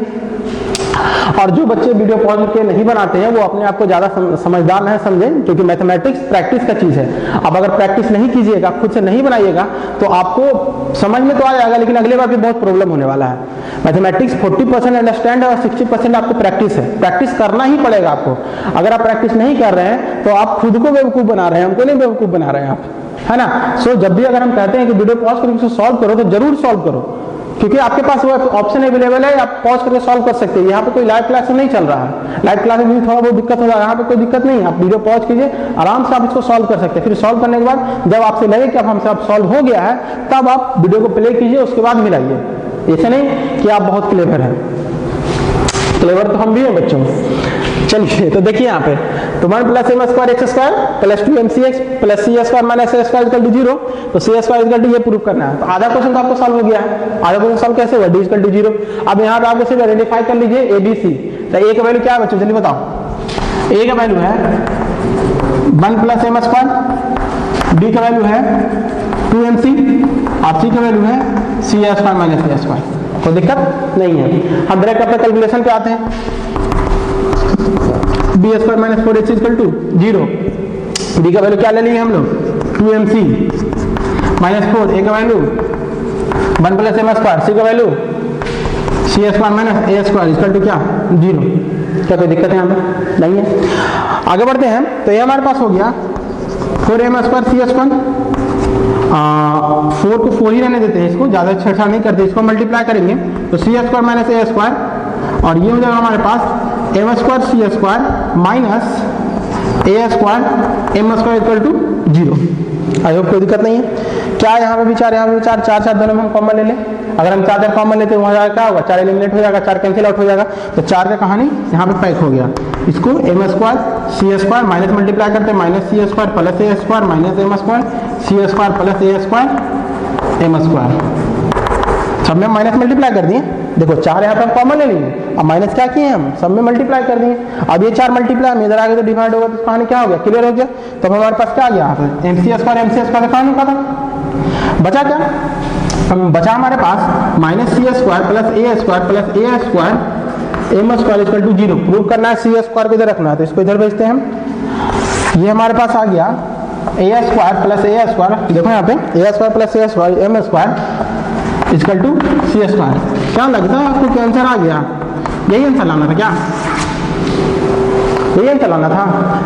और जो बच्चे वीडियो पॉज करके नहीं बनाते हैं वो अपने आप को ज़्यादा समझदार नहीं समझें, क्योंकि मैथमेटिक्स प्रैक्टिस का चीज़ है। अब अगर प्रैक्टिस नहीं कीजिएगा, खुद से नहीं बनाइएगा, तो आपको समझ में तो आ जाएगा, लेकिन अगले बार भी बहुत प्रॉब्लम होने वाला है। मैथमेटिक्स 40% अंडरस्टैंड है और 60% आपको प्रैक्टिस है। प्रैक्टिस करना ही पड़ेगा आपको। अगर आप प्रैक्टिस नहीं कर रहे हैं तो आप खुद को बेवकूफ़ बना रहे हैं, हमको नहीं बेवकूफ़ बना रहे हैं आप, है ना। सो जब भी अगर हम कहते हैं कि वीडियो पॉज करके उसको सॉल्व करो, तो जरूर सॉल्व करो, क्योंकि आपके पास वो ऑप्शन अवेलेबल है, आप पॉज करके सॉल्व कर सकते हैं। यहाँ पे कोई लाइव क्लास नहीं चल रहा है, लाइव क्लास में भी थोड़ा बहुत दिक्कत हो रहा है, यहाँ पे कोई दिक्कत नहीं है। आप वीडियो पॉज कीजिए, आराम से आप इसको सॉल्व कर सकते हैं। फिर सॉल्व करने के बाद जब आपसे लगे कि अब हमसे अब सॉल्व हो गया है, तब आप वीडियो को प्ले कीजिए, उसके बाद मिलाइए। ऐसे नहीं कि आप बहुत क्लेवर हैं, क्लेवर तो हम भी हैं बच्चों। चलिए तो देखिए यहाँ पे, तो 1 + m² x² + 2mcx + c² - a² = 0, तो c² ये प्रूव करना है। तो आधा क्वेश्चन तो आपको सॉल्व हो गया है। आधा क्वेश्चन सॉल्व कैसे हुआ, d=0। अब यहाँ पे आपको सिर्फ आइडेंटिफाई कर लीजिए ABC। तो a का वैल्यू क्या है बच्चों, जल्दी बताओ। a का वैल्यू है 1 + m², b का वैल्यू है 2mc और c का वैल्यू है c² - a²। कोई दिक्कत नहीं है। हम डायरेक्ट अपने कैलकुलेशन पे आते हैं। b² - 4ac = 0। b का वैल्यू क्या ले लिए हम लोग, 2mc - 4, a का वैल्यू 1 + m², c का वैल्यू c² - a² = क्या, 0। क्या कोई दिक्कत है यहाँ पे, नहीं है। आगे बढ़ते हैं, तो ये हमारे पास हो गया 4m² c²। 4 को 4 ही रहने देते हैं, इसको ज़्यादा छेड़छाड़ नहीं करते, इसको मल्टीप्लाई करेंगे तो c² - a², और ये हो जाएगा हमारे पास m² c² - a² m² = 0। I hope कोई दिक्कत नहीं है। क्या यहाँ पे भी 4, यहाँ पे भी 4, 4 दोनों में हम कॉमन ले लें। अगर हम 4 कॉमन लेते हैं वहाँ जाकर क्या होगा, 4 एलिमिनेट हो जाएगा, 4 कैंसिल आउट हो जाएगा, तो 4 का कहानी यहाँ पे पैक हो गया। इसको m² c² माइनस मल्टीप्लाई करते हैं, -c² + a² -m² c² + a², सब में माइनस मल्टीप्लाई कर दिए। देखो 4 यहाँ पे हम कॉमन ले लेंगे, अब माइनस क्या किए हम, सब में मल्टीप्लाई कर दिए। अब ये 4 मल्टीप्लाई हम इधर आगे तो डिवाइड होगा, तो कहानी क्या हो गया, क्लियर हो गया। तो हमारे पास क्या आ गया यहाँ पे, mc² का कहानी खत्म। बचा क्या, बचा हमारे पास -c² + a² + a² m² = 0। Prove करना है, c² को इधर रखना है, तो इसको इधर भेजते हैं हम। ये हमारे पास आ गया a² + a², देखो यहाँ पे a² + a² m² = c²। क्या लगता है आपको क्या आंसर आ गया, यही आंसर लाना था क्या, यही आंसर लाना था,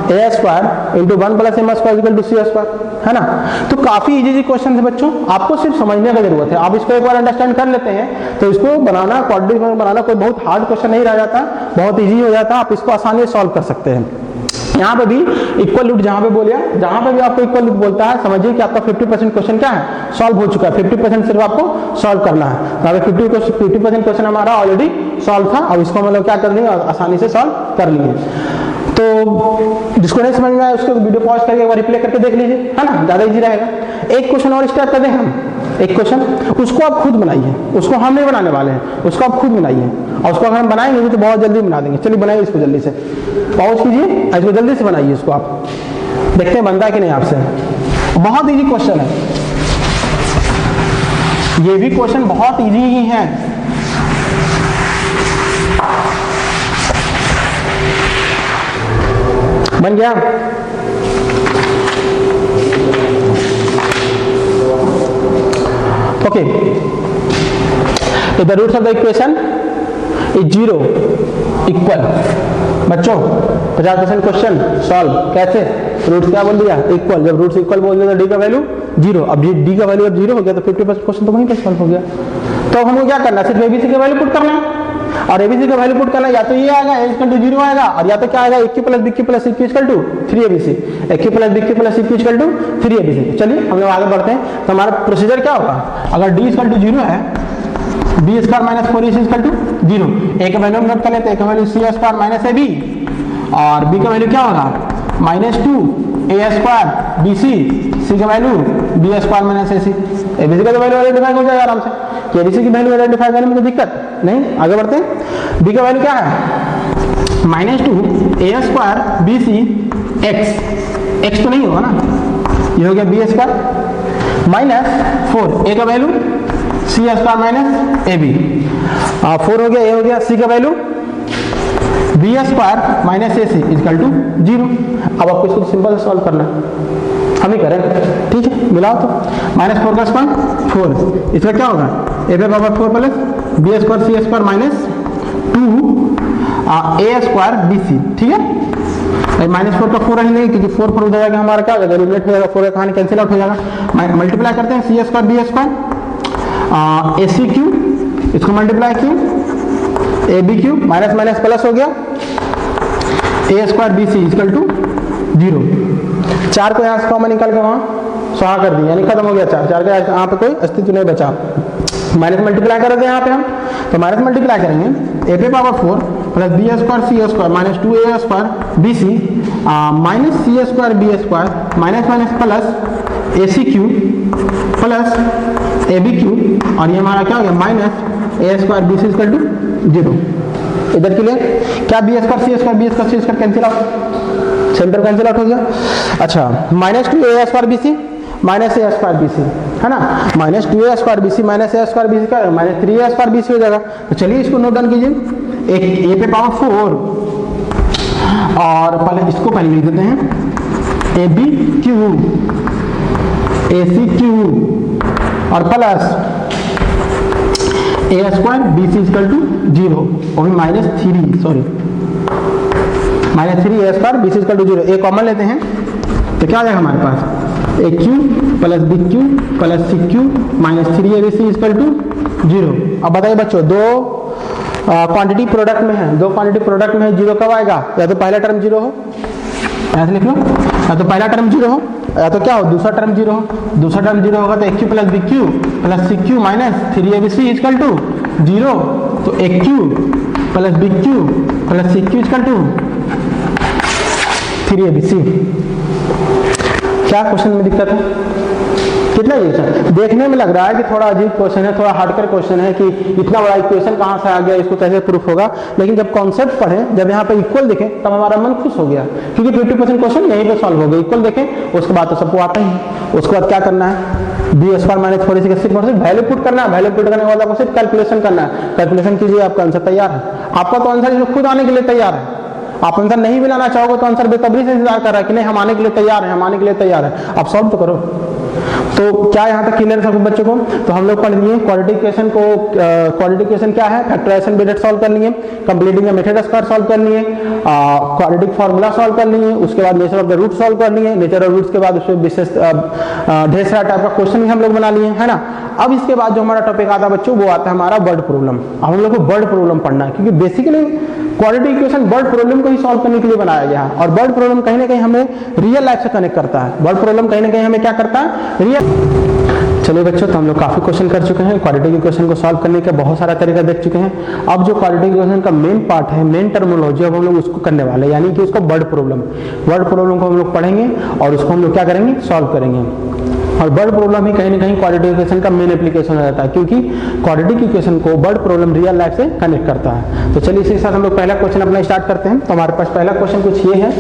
a² × 1 + m² = c², है ना। तो काफी इजी क्वेश्चन है बच्चों, आपको सिर्फ समझने की जरूरत है। आप इसको एक बार अंडरस्टैंड कर लेते हैं तो इसको बनाना, क्वाड्रेटिक बनाना कोई बहुत हार्ड क्वेश्चन नहीं रह जाता, बहुत इजी हो जाता है, आप इसको आसानी से सॉल्व कर सकते हैं। यहाँ पे भी इक्वल रूट जहाँ पे बोलिए, जहाँ पे भी आपको इक्वल रूट बोलता है, समझिए कि आपका 50% क्वेश्चन क्या है, सॉल्व हो चुका है। 50% सिर्फ आपको सॉल्व करना है। अगर 50% क्वेश्चन हमारा ऑलरेडी सॉल्व था, अब इसको हम लोग क्या कर देंगे, आसानी से सॉल्व कर लिए। तो जिसको नहीं समझ में आया उसको वीडियो पॉज करके एक बार रिप्ले करके देख लीजिए, है ना, ज़्यादा इजी रहेगा। एक क्वेश्चन और स्टार्ट कर दें हम, एक क्वेश्चन, उसको आप खुद बनाइए, उसको हम नहीं बनाने वाले हैं, उसको आप खुद बनाइए, और उसको अगर हम बनाएंगे भी तो बहुत जल्दी बना देंगे। चलिए बनाइए इसको जल्दी से, पॉज कीजिए, इसको जल्दी से बनाइए, इसको आप देखते हैं बनता है कि नहीं आपसे। बहुत इजी क्वेश्चन है, ये भी क्वेश्चन बहुत इजी ही है। बन गया? Okay, the roots of the equation is 0 equal. बच्चों 50% क्वेश्चन सॉल्व कैसे? रूट्स क्या बोल दिया? इक्वल। जब रूट्स इक्वल बोल दिया तो डी का वैल्यू 0। अब डी का वैल्यू अब 0 हो गया तो 50% क्वेश्चन तो वहीं पे सॉल्व हो गया। तो हमको क्या करना है? सिर्फ एबीसी का वैल्यू पुट करना है, और एबीसी का वैल्यू पुट करना है, या तो ये आएगा a इक्वल टू 0 आएगा, और या तो क्या आएगा AQ plus BQ plus CQ equal to 3ABC, AQ plus BQ plus CQ equal to 3ABC। चलिए हम लोग आगे बढ़ते हैं। तो हमारा प्रोसीजर क्या होगा? अगर d इक्वल टू 0 है, b square minus 4ac equal to 0, a का वैल्यू हम नोट कर लेते हैं, a का value c square minus ab, और b का वैल्यू क्या होगा? Minus 2a square bc, c का value b square minus ac। abc का तो वैल्यू आइडेंटिफाई हो जाएगा आराम से, कि abc की वैल्यू आइडेंटिफाई करने में कोई दिक्कत नहीं। आगे बढ़ते हैं। b का वैल्यू क्या है? Minus 2a square bc x तो नहीं होगा ना, ये हो गया b स्क्वायर माइनस 4, a का value c square minus ab, 4 हो गया, a हो गया, c का value b square minus ac equal to 0। अब आपको इसको सिंपल सॉल्व करना है, हम ही करें, ठीक है, मिलाओ तो। माइनस 4 का स्क्वायर 4, इसका क्या होगा? a पे power 4 plus b square c square minus 2 a square bc, ठीक है। माइनस 4 का 4 रहने देंगे, क्योंकि 4 4 हो जाएगा, हमारा क्या हो जाएगा? एलिमिनेट हो जाएगा, 4 का कहानी कैंसिल आउट हो जाएगा। मल्टीप्लाई करते हैं, c square b square ac cube, इसको multiply cube ab cube, minus minus plus हो गया, a square bc equal to 0। 4 को यहाँ से कॉमन निकाल के वहाँ सुहा कर दिया, यानी खत्म हो गया 4 का यहाँ पे कोई अस्तित्व नहीं बचा। माइनस मल्टीप्लाई कर देते हैं यहाँ पे हम, तो माइनस मल्टीप्लाई करेंगे, a पे power 4 plus b square c square minus 2a square bc minus c square b square minus minus plus ac Q plus ab Q, और ये हमारा क्या हो गया? Minus a square bc equal to 0। इधर के लिए क्या? b square c square b square c square cancel out, centre cancel out हो गया। अच्छा, minus 2a square bc minus a square bc, है ना, minus 2a square bc minus a square bc का माइनस 3a स्क्वायर bc हो जाएगा। तो चलिए इसको नोट डाउन कीजिए, एक a पे पावर 4, और पहले इसको पहले लिख देते हैं ab क्यू ac क्यू, और plus a square bc equal to 0, और minus 3, sorry minus 3 a square bc equal to 0। a common लेते हैं तो क्या आ जाएगा हमारे पास? A cube plus B cube plus C cube minus 3abc equal to 0। अब बताइए बच्चों, दो क्वांटिटी प्रोडक्ट में है, दो क्वांटिटी प्रोडक्ट में है, 0 कब आएगा? या तो पहला टर्म 0 हो, ऐसे लिख लो, या तो पहला टर्म 0 हो, या तो क्या हो? दूसरा टर्म 0 हो। दूसरा टर्म 0 होगा तो A cube plus B cube plus C cube minus 3abc equal to 0। तो A cube plus B cube plus C cube equal to 3abc। क्या क्वेश्चन में दिक्कत है? कितना इक्वेशन देखने में लग रहा है कि थोड़ा अजीब क्वेश्चन है, थोड़ा हार्डकर क्वेश्चन है, कि इतना बड़ा इक्वेशन कहाँ से आ गया, इसको कैसे प्रूफ होगा। लेकिन जब कॉन्सेप्ट पढ़ें, जब यहाँ पे इक्वल देखें, तब हमारा मन खुश हो गया, क्योंकि 50% क्वेश्चन यहीं पे सॉल्व हो गए। इक्वल देखें, उसके बाद तो सबको आता ही है। उसके बाद क्या करना है? बी स्क्वायर माइनस 4ac का सिर्फ वैल्यू पुट करना है। वैल्यू पुट करने के बाद आपको सिर्फ कैलकुलेशन करना है। कैलकुलेशन कीजिए, आपका आंसर तैयार है। आपका तो आंसर खुद आने के लिए तैयार है। आप आंसर नहीं भी लाना चाहोगे तो आंसर बेसब्री से इंतजार कर रहा है कि नहीं, हम आने के लिए तैयार हैं, हम आने के लिए तैयार हैं। आप सॉल्व तो करो। तो क्या यहाँ तक क्लियर है सब बच्चों को? तो हम लोग पढ़ लिए क्वाड्रेटिक इक्वेशन को। क्वाड्रेटिक इक्वेशन क्या है? फैक्टराइजेशन मेथड सॉल्व कर लिए, completing the method square solve कर लिए, क्वाड्रेटिक फार्मूला सॉल्व कर लिए, उसके बाद nature of the root solve कर लिए, नेचर ऑफ रूट्स के बाद उसमें विशेष ढेर सारा टाइप का क्वेश्चन भी हम लोग बना लिए, है ना। अब इसके बाद जो हमारा टॉपिक आता है बच्चों, वो आता है हमारा वर्ड प्रॉब्लम। अब हम लोग को वर्ड प्रॉब्लम पढ़ना है, क्योंकि basically quadratic equation word problem को ही सॉल्व करने के लिए बनाया गया है। और वर्ड प्रॉब्लम कहीं ना कहीं हमें रियल लाइफ से कनेक्ट करता है। वर्ड प्रॉब्लम कहीं ना कहीं हमें क्या करता है? रियल चलिए बच्चों, तो हम लोग काफ़ी क्वेश्चन कर चुके हैं, क्वाड्रेटिक इक्वेशन को सॉल्व करने का बहुत सारा तरीका देख चुके हैं। अब जो क्वाड्रेटिक इक्वेशन का मेन पार्ट है, मेन टर्मिनोलॉजी, अब हम लोग उसको करने वाले हैं, यानी कि उसको वर्ड प्रॉब्लम को हम लोग पढ़ेंगे और उसको हम लोग क्या करेंगे, सॉल्व करेंगे। और वर्ड प्रॉब्लम ही कहीं ना कहीं क्वाड्रेटिक इक्वेशन का मेन एप्लीकेशन हो जाता है, क्योंकि क्वाड्रेटिक इक्वेशन को वर्ड प्रॉब्लम रियल लाइफ से कनेक्ट करता है। तो चलिए इसी के साथ हम लोग पहला क्वेश्चन अपना स्टार्ट करते हैं। तो हमारे पास पहला क्वेश्चन कुछ ये है,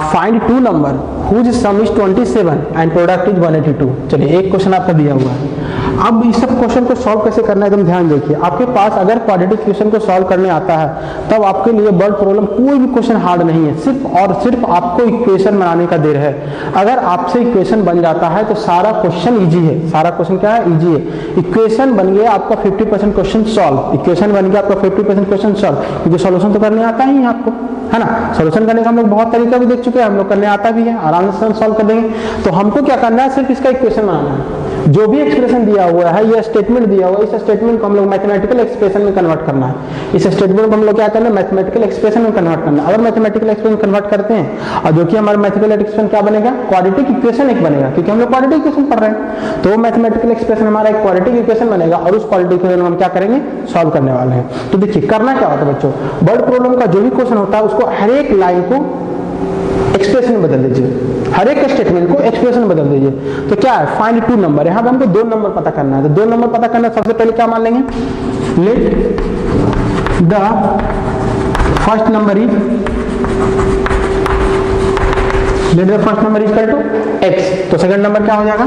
find two number whose sum is 27 and product is 182। चलिए एक क्वेश्चन आपका दिया हुआ है। अब इस सब क्वेश्चन को सॉल्व कैसे करना है एकदम ध्यान देखिए। आपके पास अगर क्वाड्रेटिक इक्वेशन को सॉल्व करने आता है तब आपके लिए वर्ड प्रॉब्लम कोई भी क्वेश्चन हार्ड नहीं है, सिर्फ और सिर्फ आपको इक्वेशन बनाने का देर है। अगर आपसे इक्वेशन बन जाता है तो सारा क्वेश्चन इजी है। सारा क्वेश्चन क्या है, इजी है। इक्वेशन बन गया आपका 50% क्वेश्चन सॉल्व, इक्वेशन बन गया आपका 50% क्वेश्चन सॉल्व, क्योंकि सॉल्यूशन तो करने आता ही है आपको, है ना। सॉल्यूशन करने का हम लोग बहुत तरीका भी देख चुके हैं, हम लोग करने आता भी है, आराम से सॉल्व कर देंगे। तो हमको क्या करना है, सिर्फ इसका इक्वेशन बनाना है। जो भी एक्सप्रेशन दिया हुआ है, ये स्टेटमेंट दिया हुआ है, इस स्टेटमेंट को हम लोग मैथमेटिकल एक्सप्रेशन में कन्वर्ट करना है। इस स्टेटमेंट को हम लोग क्या करना है, मैथमेटिकल एक्सप्रेशन में कन्वर्ट करना है। अगर मैथमेटिकल एक्सप्रेशन कन्वर्ट करते हैं और जो कि हमारा मैथमेटिकल एक्सप्रेशन क्या बनेगा, क्वाड्रेटिक इक्वेशन एक बनेगा, क्योंकि हम लोग क्वाड्रेटिक इक्वेशन पढ़ रहे हैं। तो मैथमेटिकल एक्सप्रेशन हमारा एक क्वाड्रेटिक इक्वेशन बनेगा और उस क्वाड्रेटिक इक्वेशन हम क्या करेंगे, सॉल्व करने वाले हैं। तो देखिए करना क्या होता है बच्चों, वर्ड प्रॉब्लम का जो भी क्वेश्चन होता है उसको हर एक लाइन को एक्सप्रेशन में बदल दीजिए, हर एक स्टेटमेंट को एक्सप्रेशन में बदल दीजिए। तो क्या है, फाइंड टू नंबर, यहाँ पे हमको 2 नंबर पता करना है। तो 2 नंबर पता करना, सबसे पहले क्या मान लेंगे, let the first number is equal to x। तो सेकंड नंबर क्या हो जाएगा,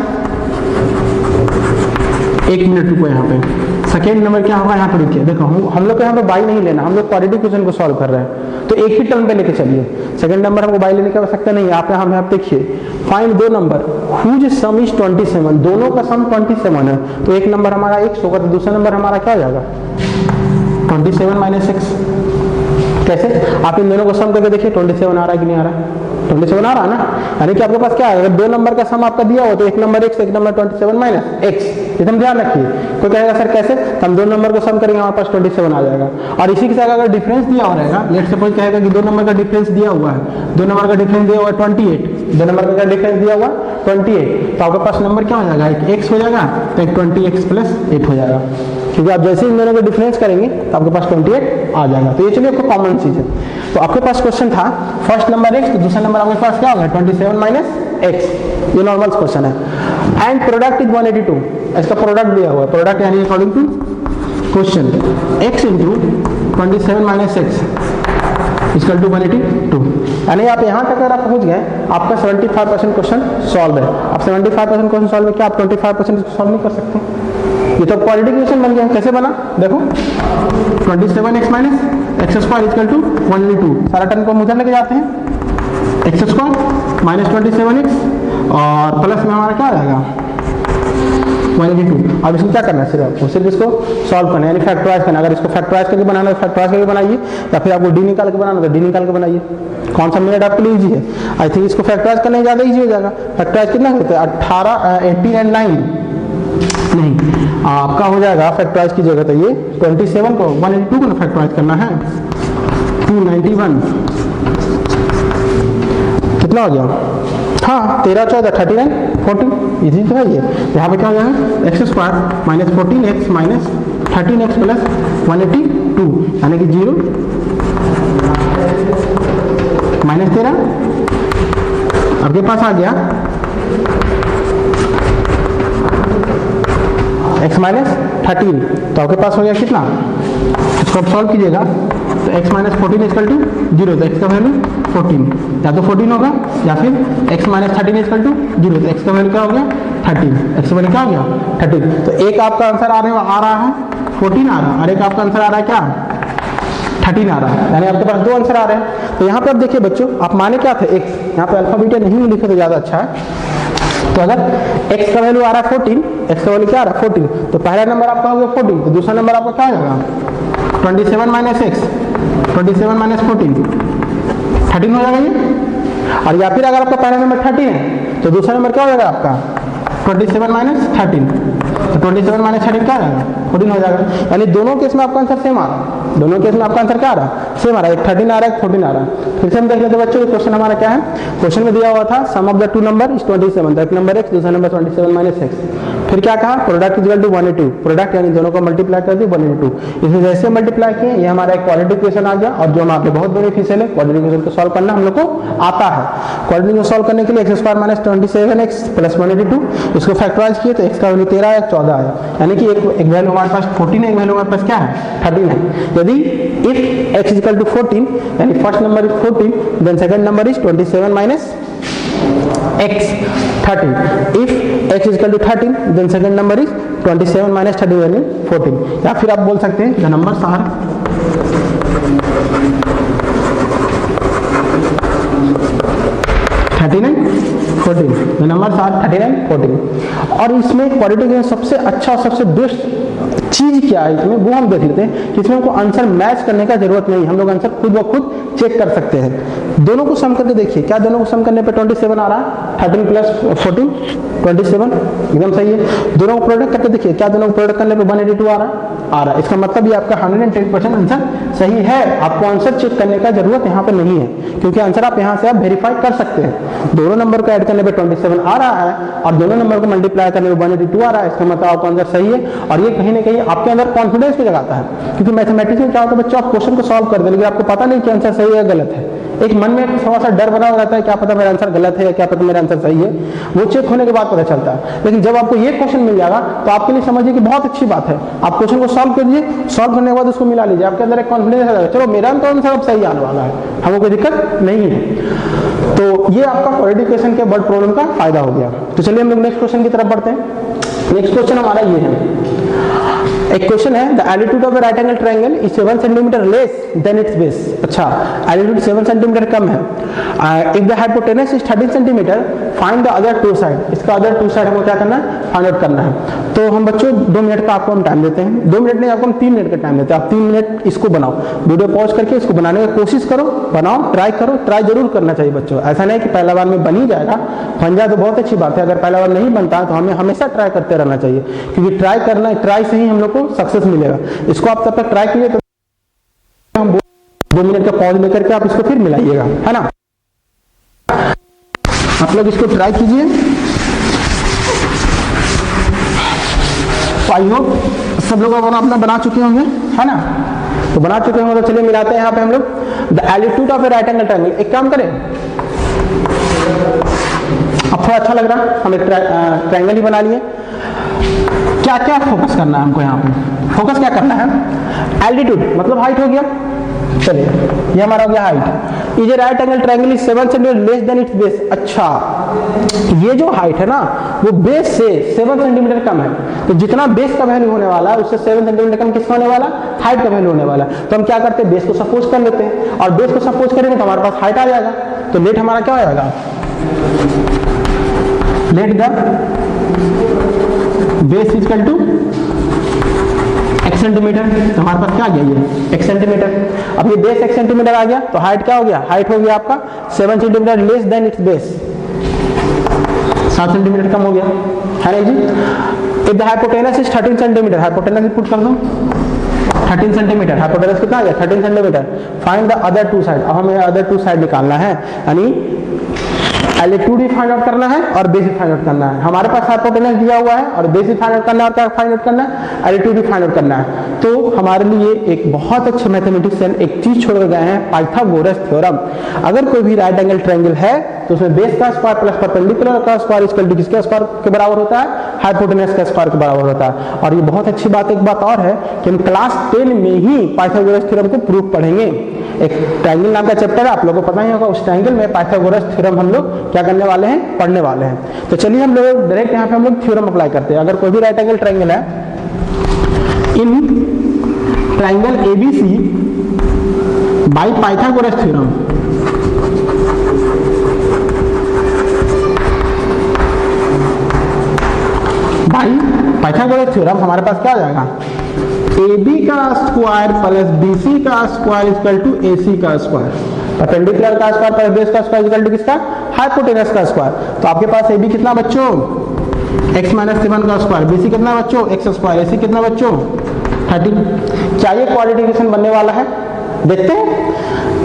1 मिनट रुको यहाँ पे। सेकेंड नंबर क्या होगा, यहाँ पे देखिए, देखो हम लोग को यहाँ पे बाई नहीं लेना, हम लोग क्वाड्रेटिक इक्वेशन को सॉल्व कर रहे हैं, तो एक ही टर्म पे लेके चलिए। सेकंड नंबर हमको बाई लेने की आवश्यकता नहीं है। हम यहाँ पे देखिए, find 2 number whose sum is 27, दोनों का सम 27 है। तो एक नंबर हमारा x होगा, तो दूसरा नंबर हमारा क्या हो जाएगा, 27 माइनस x। कैसे, आप इन दोनों को सम करके देखिए, 27 आ रहा है कि नहीं आ रहा है, 27 आ रहा है ना। यानी कि आपके पास क्या है, अगर 2 नंबर का सम आपका दिया हो तो एक नंबर x, एक नंबर 27 माइनस x। एकदम ध्यान रखिए। कोई कहेगा सर कैसे, तो हम 2 नंबर को सम करेंगे, हमारे पास 27 आ जाएगा। और इसी के साथ अगर डिफरेंस दिया हो रहेगा, लेट सपोज कहेगा कि 2 नंबर का डिफरेंस दिया हुआ है, 2 नंबर का डिफरेंस दिया हुआ है 28, 2 नंबर का डिफरेंस दिया हुआ 28, तो आपके पास नंबर क्या हो जाएगा, एक x हो जाएगा, तो एक 20x प्लस 8 हो जाएगा। क्योंकि आप जैसे ही इन दोनों का डिफरेंस करेंगे तो आपके पास 28 आ जाएगा। तो ये चलिए आपको कॉमन चीज है। तो आपके पास क्वेश्चन था फर्स्ट नंबर x, तो दूसरा नंबर आपके पास क्या होगा, 27 माइनस x। ये नॉर्मल क्वेश्चन है। एंड प्रोडक्ट इज 182, इसका प्रोडक्ट दिया हुआ है। प्रोडक्ट यानी according to question x into 27 minus x equal to 182। यानी आप यहाँ तक अगर आप पहुँच गए, आपका 75% क्वेश्चन सॉल्व है। आप 75% क्वेश्चन सॉल्व है, क्या आप 25% सॉल्व नहीं कर सकते? ये तो क्वाड्रेटिक इक्वेशन बन गया। कैसे बना, देखो 27x minus x square equal to 182। सारा टर्म को मुझे लेके जाते हैं, एक्स स्क्वायर माइनस 27x और प्लस में हमारा क्या आ जाएगा 182। अब इसमें क्या करना है, सिर्फ आपको सिर्फ इसको सॉल्व करना है, यानी फैक्टराइज करना। अगर इसको फैक्टराइज करके बनाना है फैक्टराइज करके बनाइए, या फिर आपको डी निकाल के बनाना है तो डी निकाल के बनाइए। कौन सा मेथड आपके लिए इजी है? आई थिंक इसको फैक्टराइज करने ज़्यादा इजी हो जाएगा। फैक्टराइज कितना होता है, 18, 18 एंड 9 नहीं, आपका हो जाएगा फैक्टराइज की जगह। तो ये 27 को 182 को फैक्टराइज करना है, 291 कितना हो गया, हाँ 13, 14, 39, 40, इजी तो है ये। यहाँ पे क्या हो जाएगा, x square minus 14x minus 13x plus 182, यानी कि 0 माइनस 13 आपके पास आ गया x माइनस 13। तो आपके पास हो गया कितना, इसको आप सॉल्व कीजिएगा तो x माइनस 14 इक्वल टू 0, तो x का वैल्यू 14, या तो 14 होगा या फिर x माइनस 13 इक्वल टू 0, तो x का वैल्यू क्या हो गया 13, x का वैल्यू क्या हो गया 13। तो एक आपका आंसर आ रहा है 14 आ रहा है, और एक आपका आंसर आ रहा है क्या 13 आ रहा है, यानी आपके पास 2 आंसर आ रहे हैं। तो यहाँ पर आप देखिए बच्चों, आप माने क्या थे x, यहाँ पे अल्फा बीटा नहीं लिखे तो ज़्यादा अच्छा है। तो अगर x का वैल्यू आ रहा है 14, x का वैल्यू क्या आ रहा है 14, तो पहला नंबर आपका हो गया 14, तो दूसरा नंबर आपका क्या हो जाएगा 27 माइनस x, 27 माइनस 14, 13 हो जाएगा ये। और या फिर अगर आपका पहला नंबर 13 है तो दूसरा नंबर क्या हो जाएगा आपका 27 माइनस 13। तो 27 माइनस 13 क्या रहेगा 14 हो जाएगा। यानी दोनों केस में आपका आंसर सेम आ रहा है, दोनों केस में आपका आंसर क्या आ रहा है, सेम आ रहा है। एक 13 आ रहा है, एक 14 आ रहा है। फिर से हम देख लेते हैं बच्चों, क्वेश्चन हमारा क्या है। क्वेश्चन में दिया हुआ था sum of the two number is 27, एक नंबर x, दूसरा नंबर 27 माइनस x। फिर क्या कहा, product is equal to 182, product यानी दोनों को मल्टीप्लाई कर दिया 182। इसे जैसे मल्टीप्लाई किए ये हमारा एक क्वाड्रेटिक इक्वेशन आ गया, और जो हमारे बहुत बेनिफिशियल है, क्वाड्रेटिक इक्वेशन को सॉल्व करना हम लोग को आता है। क्वाड्रेटिक को सॉल्व करने के लिए x² माइनस 27x प्लस 182, इसको फैक्टराइज किए तो x का वैल्यू 13 आया, 14 आया। यानी कि एक वैल्यू हमारे पास 14 है, एक वैल्यू हमारे पास क्या है 13 है। यदि इफ x इक्वल टू 14 यानी first number is 14 then second number is 27 minus x 13। if x is equal to 13 then second number is 27 minus 13 यानी 14। या फिर आप बोल सकते हैं the numbers are 13 and 14, the numbers are 13 and 14। और इसमें क्वाड्रेटिक में सबसे अच्छा और सबसे बेस्ट चीज क्या है इसमें, वो हम देख लेते हैं कि इसमें हमको आंसर मैच करने का जरूरत नहीं, हम लोग आंसर खुद ब खुद चेक कर सकते हैं। दोनों को सम करके देखिए, क्या दोनों को सम करने पे 27 आ रहा है, 13 प्लस 14 27 एकदम सही है। दोनों को प्रोडक्ट करके देखिए, क्या दोनों को प्रोडक्ट करने पे 182 आ रहा है। इसका मतलब ये आपका 110% आंसर सही है। आपको आंसर चेक करने का जरूरत यहाँ पे नहीं है, क्योंकि आंसर आप यहाँ से आप वेरीफाई कर सकते हैं। दोनों नंबर को ऐड करने पे 27 आ रहा है और दोनों नंबर को मल्टीप्लाई करने पे 182 आ रहा है, इसका मतलब आपका आंसर सही है। और ये कहीं ना कहीं आपके अंदर कॉन्फिडेंस भी जगाता है, क्योंकि मैथमेटिक्स में क्या होता है बच्चों, आप क्वेश्चन को सॉल्व कर देंगे, आपको पता नहीं कि आंसर सही है या गलत है। एक मन में थोड़ा सा डर बना हुआ रहता है, क्या पता मेरा आंसर गलत है या क्या पता मेरा आंसर सही है, वो चेक होने के बाद पता चलता है। लेकिन जब आपको ये क्वेश्चन मिल जाएगा तो आपके लिए समझिए कि बहुत अच्छी बात है। आप क्वेश्चन को सॉल्व करिए, सॉल्व करने के बाद उसको मिला लीजिए, आपके अंदर एक कॉन्फिडेंस आ जाएगा, चलो मेरा आंसर अब सही आने वाला है, हमको कोई दिक्कत नहीं है। तो ये आपका क्वाड्रेटिक इक्वेशन के वर्ड प्रॉब्लम का फायदा हो गया। तो चलिए हम लोग नेक्स्ट क्वेश्चन की तरफ बढ़ते हैं। नेक्स्ट क्वेश्चन हमारा ये है, एक क्वेश्चन है the altitude of a right angle triangle is 7 centimetre less than its base. अच्छा, एल्टीट्यूड 7 सेंटीमीटर कम है। If the hypotenuse is 13 centimetre find the other two side. इसका अदर टू साइड हमको क्या करना है, फाइंड आउट करना है। तो हम बच्चों 2 मिनट का आपको हम टाइम देते हैं, 2 मिनट नहीं आपको हम 3 मिनट का टाइम देते हैं। आप 3 मिनट इसको बनाओ, वीडियो पॉज करके इसको बनाने की कोशिश करो, बनाओ, ट्राई करो। ट्राई जरूर करना चाहिए बच्चों, ऐसा नहीं कि पहला बार में बन ही जाएगा, बन जाए तो बहुत अच्छी बात है। अगर पहला बार नहीं बनता तो हमें हमेशा ट्राई करते रहना चाहिए, क्योंकि ट्राई से ही हम लोग को सक्सेस मिलेगा। इसको आप तब तक ट्राई कीजिए तो हम 2 मिनट का पॉज लेकर के आप इसको फिर मिलाइएगा, है ना। आप लोग इसको ट्राई कीजिए। आई होप सब लोग अपना बना चुके होंगे, है ना। तो बना चुके होंगे तो चलिए मिलाते हैं यहाँ पे हम लोग the altitude of a right angle triangle. एक काम करें, अब थोड़ा अच्छा लग रहा है, हम एक ट्रायंगल ही बना लिए। क्या क्या फोकस करना है हमको, यहाँ पे फोकस क्या करना है, एल्टीट्यूड मतलब हाइट हो गया। चलिए ये हमारा हो गया height. Is a right angle triangle is 7 centimetre less than its base. अच्छा, ये जो हाइट है ना वो बेस से 7 सेंटीमीटर कम है, तो जितना बेस का वैल्यू होने वाला है उससे 7 सेंटीमीटर कम किसका होने वाला, हाइट का वैल्यू होने वाला है। तो हम क्या करते हैं, बेस को सपोज कर लेते हैं, और बेस को सपोज करेंगे तो हमारे पास हाइट आ जाएगा। तो लेट हमारा क्या आएगा, let the base is equal to x centimetre. तो हमारे पास क्या आ गया, ये x सेंटीमीटर। अब ये बेस x सेंटीमीटर आ गया तो हाइट क्या हो गया, हाइट हो गया आपका 7 centimetre less than its base, 7 centimetre कम हो गया, है ना जी। If the hypotenuse is 13 centimetre, hypotenuse put कर दो 13 सेंटीमीटर, हाइपोटेनस कितना आ गया 13 centimetre. Find the other two side. अब हमें अदर टू साइड निकालना है, यानी एल्टीट्यूड भी फाइंड आउट करना है और बेस भी फाइंड आउट करना है। हमारे पास हाइपोटेनस दिया हुआ है और बेस भी फाइंड आउट करना है, और क्या फाइंड आउट करना है, एल्टीट्यूड भी फाइंड आउट करना है। तो हमारे लिए एक बहुत अच्छे मैथमेटिशियन एक चीज छोड़ गए हैं, पाइथागोरस थ्योरम। अगर कोई भी राइट एंगल ट्रायंगल है तो उसमें बेस का स्क्वायर प्लस परपेंडिकुलर का स्क्वायर इक्वल टू किसके स्क्वायर के बराबर होता है, हाइपोटेनस का स्क्वायर के बराबर होता है। और ये बहुत अच्छी बात, एक बात और है कि हम क्लास 10 में ही पाइथागोरस थ्योरम को प्रूव पढ़ेंगे। एक ट्रायंगल नाम का चैप्टर है, आप लोगों को पता ही होगा, उस ट्रायंगल में पाइथागोरस थ्योरम हम लोग क्या करने वाले हैं, पढ़ने वाले हैं। तो चलिए हम लोग डायरेक्ट यहाँ पे हम लोग थ्योरम अप्लाई करते हैं। अगर कोई भी राइट एंगल ट्रायंगल है, in triangle ABC by Pythagoras theorem, by Pythagoras theorem हमारे पास क्या आ जाएगा, AB का स्क्वायर प्लस BC का स्क्वायर इक्वल टू AC का स्क्वायर, परपेंडिकुलर का स्क्वायर प्लस बेस का स्क्वायर इक्वल टू किसका, हाइपोटेनस का स्क्वायर। तो आपके पास AB कितना बच्चों x माइनस 7 का स्क्वायर, बीसी कितना बच्चों एक्स स्क्वायर, एसी कितना बच्चों 13। क्या ये क्वाड्रेटिक इक्वेशन बनने वाला है? देखते हैं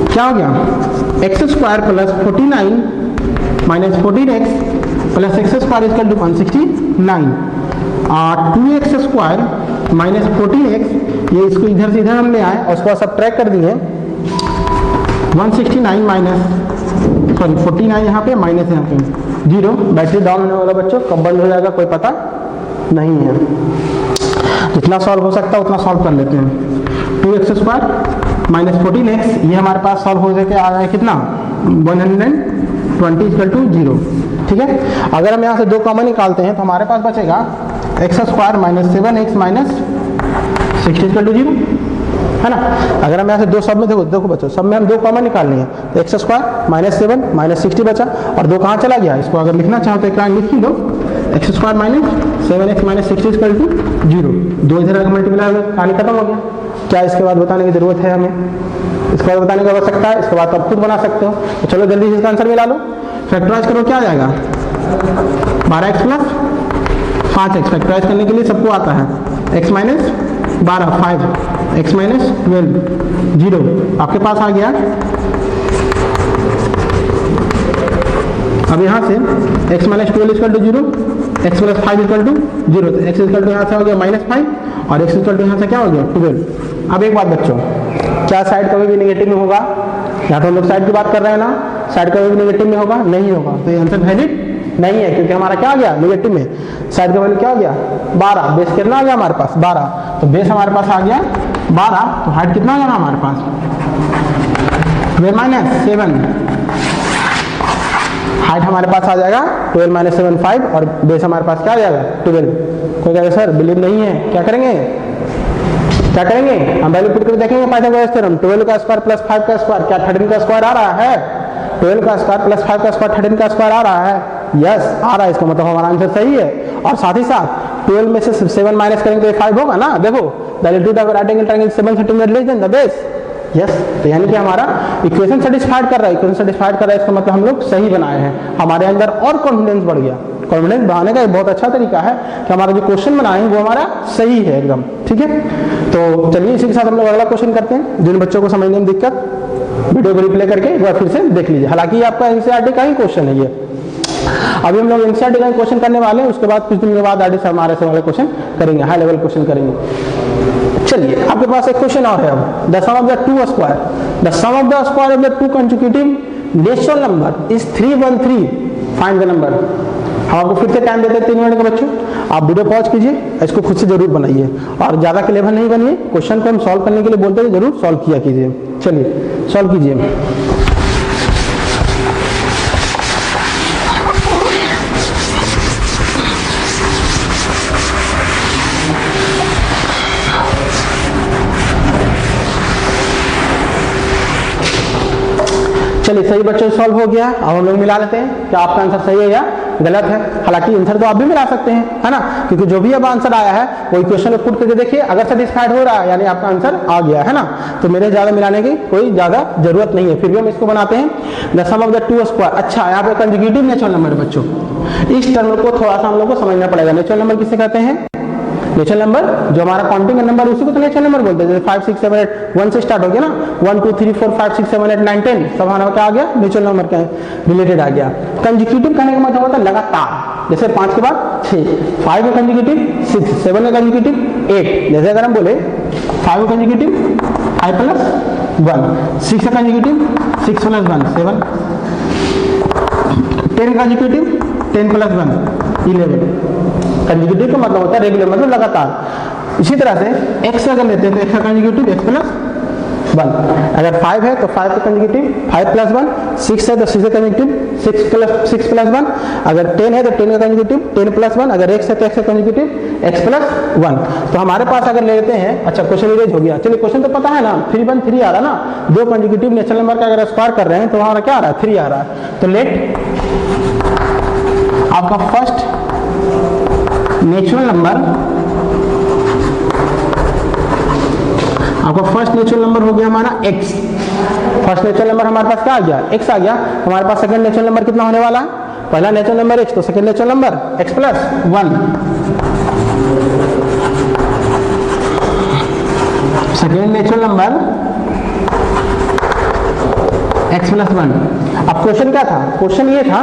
क्या हो गया, x square plus 49 minus 14x plus x square equal to 169, 2x square minus 14x, ये इसको इधर से इधर हम ले आए और उसको सब्ट्रैक्ट कर दिए, 169 माइनस 49 यहाँ पे माइनस यहाँ पे 0, बैटरी डाउन होने वाला बच्चों, कब बंद हो जाएगा कोई पता नहीं है। जितना सॉल्व हो सकता है उतना सॉल्व कर लेते हैं। 2x स्क्वायर माइनस 14x, ये हमारे पास सॉल्व हो जाके आ जाए कितना 120 इक्वल टू 0। ठीक है, अगर हम यहाँ से 2 कॉमन निकालते हैं तो हमारे पास बचेगा x square minus 7x minus 60 equal to 0, है ना। अगर हम यहाँ से 2 सब में देखो बच्चों, सब में हम 2 कॉमन निकालनी है, तो एक्स स्क्वायर माइनस 7 माइनस 60 बचा, और 2 कहाँ चला गया, इसको अगर लिखना चाहो तो एक लाइन लिख ही दो, x square minus 7x minus 60 equal to 0, 2 इधर अगर मल्टीप्लाई हो कहानी खत्म हो गया। क्या इसके बाद बताने की जरूरत है हमें? इसके बाद बताने की आवश्यकता है? इसके बाद तो आप खुद बना सकते हो। तो चलो जल्दी से इसका आंसर मिला लो, फैक्टराइज करो, क्या आ जाएगा 12x प्लस 5x, फैक्टराइज करने के लिए सबको आता है, x माइनस 12 5, x माइनस 12 0, आपके पास आ गया। अब यहाँ से x minus 12 equal to 0, x plus 5 equal to 0, तो x इक्वल टू यहाँ से हो गया माइनस 5 और x इक्वल टू यहाँ से क्या हो गया 12। अब एक बात बच्चों, क्या साइड कभी भी नेगेटिव में होगा? यहाँ तो हम लोग साइड की बात कर रहे हैं ना, साइड कभी भी नेगेटिव में होगा? नहीं होगा, तो ये आंसर वैलिड नहीं है, क्योंकि हमारा क्या आ गया नेगेटिव में, साइड का वैल्यू क्या हो गया 12, बेस कितना आ गया हमारे पास 12, तो बेस हमारे पास आ गया 12, तो हाइट कितना आ गया हमारे पास 12 माइनस 7, हाइट हमारे पास आ जाएगा 12 माइनस 7 5, और बेस हमारे पास क्या आ जाएगा 12। कोई कहेगा सर बिलीव नहीं है, क्या करेंगे हम वैल्यू पुट करके देखेंगे पाइथागोरस थ्योरम, 12 का स्क्वायर प्लस 5 का स्क्वायर क्या 13 का स्क्वायर आ रहा है, 12 का स्क्वायर प्लस 5 का स्क्वायर 13 का स्क्वायर आ रहा है, यस आ रहा है, इसका मतलब हमारा आंसर सही है। और साथ ही साथ 12 में से 7 माइनस करेंगे तो 5 होगा ना, देखो value of right angle triangle 7 centimetre less then the base, yes, तो यानी कि हमारा इक्वेशन सेटिस्फाइड कर रहा है, इक्वेशन सेटिस्फाइड कर रहा है, इसका मतलब हम लोग सही बनाए हैं, हमारे अंदर और कॉन्फिडेंस बढ़ गया। कॉन्फिडेंस बढ़ाने का एक बहुत अच्छा तरीका है कि हमारा जो क्वेश्चन बनाए हैं वो हमारा सही है एकदम, ठीक है। तो चलिए इसी के साथ हम लोग अगला क्वेश्चन करते हैं। जिन बच्चों को समझने में दिक्कत, वीडियो को रिप्ले करके एक बार फिर से देख लीजिए, हालांकि आपका एनसीईआरटी का ही क्वेश्चन है ये। अभी हम लोग एनसीईआरटी का क्वेश्चन करने वाले हैं, उसके बाद कुछ दिन के बाद आगे से हमारे से वाले क्वेश्चन करेंगे, हाई लेवल क्वेश्चन करेंगे। चलिए आपके पास एक क्वेश्चन और है, अब the sum of the two square, the sum of the square of the two consecutive natural number is 313, find the number. हम आपको फिर से टाइम देते हैं 3 मिनट का बच्चों, आप वीडियो पॉज कीजिए, इसको खुद से जरूर बनाइए और ज्यादा क्लेवर नहीं बनिए, क्वेश्चन को हम सॉल्व करने के लिए बोलते हैं जरूर सॉल्व किया कीजिए। चलिए सॉल्व कीजिए। चलिए सही बच्चों सॉल्व हो गया। अब हम लोग मिला लेते हैं कि आपका आंसर सही है या गलत है। हालांकि आंसर तो आप भी मिला सकते हैं, है ना, क्योंकि जो भी अब आंसर आया है वो इक्वेशन में पुट करके देखिए, अगर सेटिस्फाइड हो रहा है यानी आपका आंसर आ गया, है ना, तो मेरे ज्यादा मिलाने की कोई ज्यादा जरूरत नहीं है। फिर भी हम इसको बनाते हैं the sum of the two square. अच्छा, यहाँ पे कंजुगेटिव नेचुरल नंबर है बच्चों, इस टर्म को थोड़ा सा हम लोग को समझना पड़ेगा। नेचुरल नंबर किसे कहते हैं? नेचुरल नंबर जो हमारा काउंटिंग नंबर उसी को तो नेचुरल नंबर बोलते हैं। जैसे 5 6 7 8 1 से स्टार्ट हो गया ना, 1 2 3 4 5 6 7 8 9 10 सब हमारा क्या आ गया नेचुरल नंबर का रिलेटेड आ गया। कंसेक्यूटिव कहने का मतलब होता है लगातार, जैसे 5 के बाद 6, 5 का कंसेक्यूटिव 6, 7 का कंसेक्यूटिव 8। जैसे अगर हम बोले 5 का कंसेक्यूटिव 5 प्लस 1, 6 का कंसेक्यूटिव 6 प्लस 1 7, 10 का कंसेक्यूटिव 10 प्लस 1 11। कंसेक्यूटिव का मतलब होता है रेगुलर, मतलब लगातार। इसी तरह से x अगर लेते हैं तो x का कंसेक्यूटिव x प्लस 1, अगर 5 है तो 5 का कंसेक्यूटिव 5 प्लस 1, 6 है तो 6 का कंसेक्यूटिव 6 प्लस 1, अगर 10 है तो 10 का कंसेक्यूटिव 10 प्लस 1, अगर x है तो x का कंसेक्यूटिव x प्लस 1। तो हमारे पास अगर लेते हैं, अच्छा क्वेश्चन इरेज हो गया। चलिए क्वेश्चन तो पता है ना, 3 1 3 आ रहा ना, दो कंसेक्यूटिव नेचुरल नंबर का अगर स्क्वायर कर रहे हैं तो हमारा क्या आ रहा है 3 आ रहा है। तो लेट आपका फर्स्ट नेचुरल नंबर, आपका फर्स्ट नेचुरल नंबर हो गया हमारा x। फर्स्ट नेचुरल नंबर हमारे पास क्या आ गया x आ गया। हमारे पास सेकंड नेचुरल नंबर कितना होने वाला है पहला नेचुरल नंबर x तो second natural number x plus 1, second natural number x plus 1। अब क्वेश्चन क्या था? क्वेश्चन ये था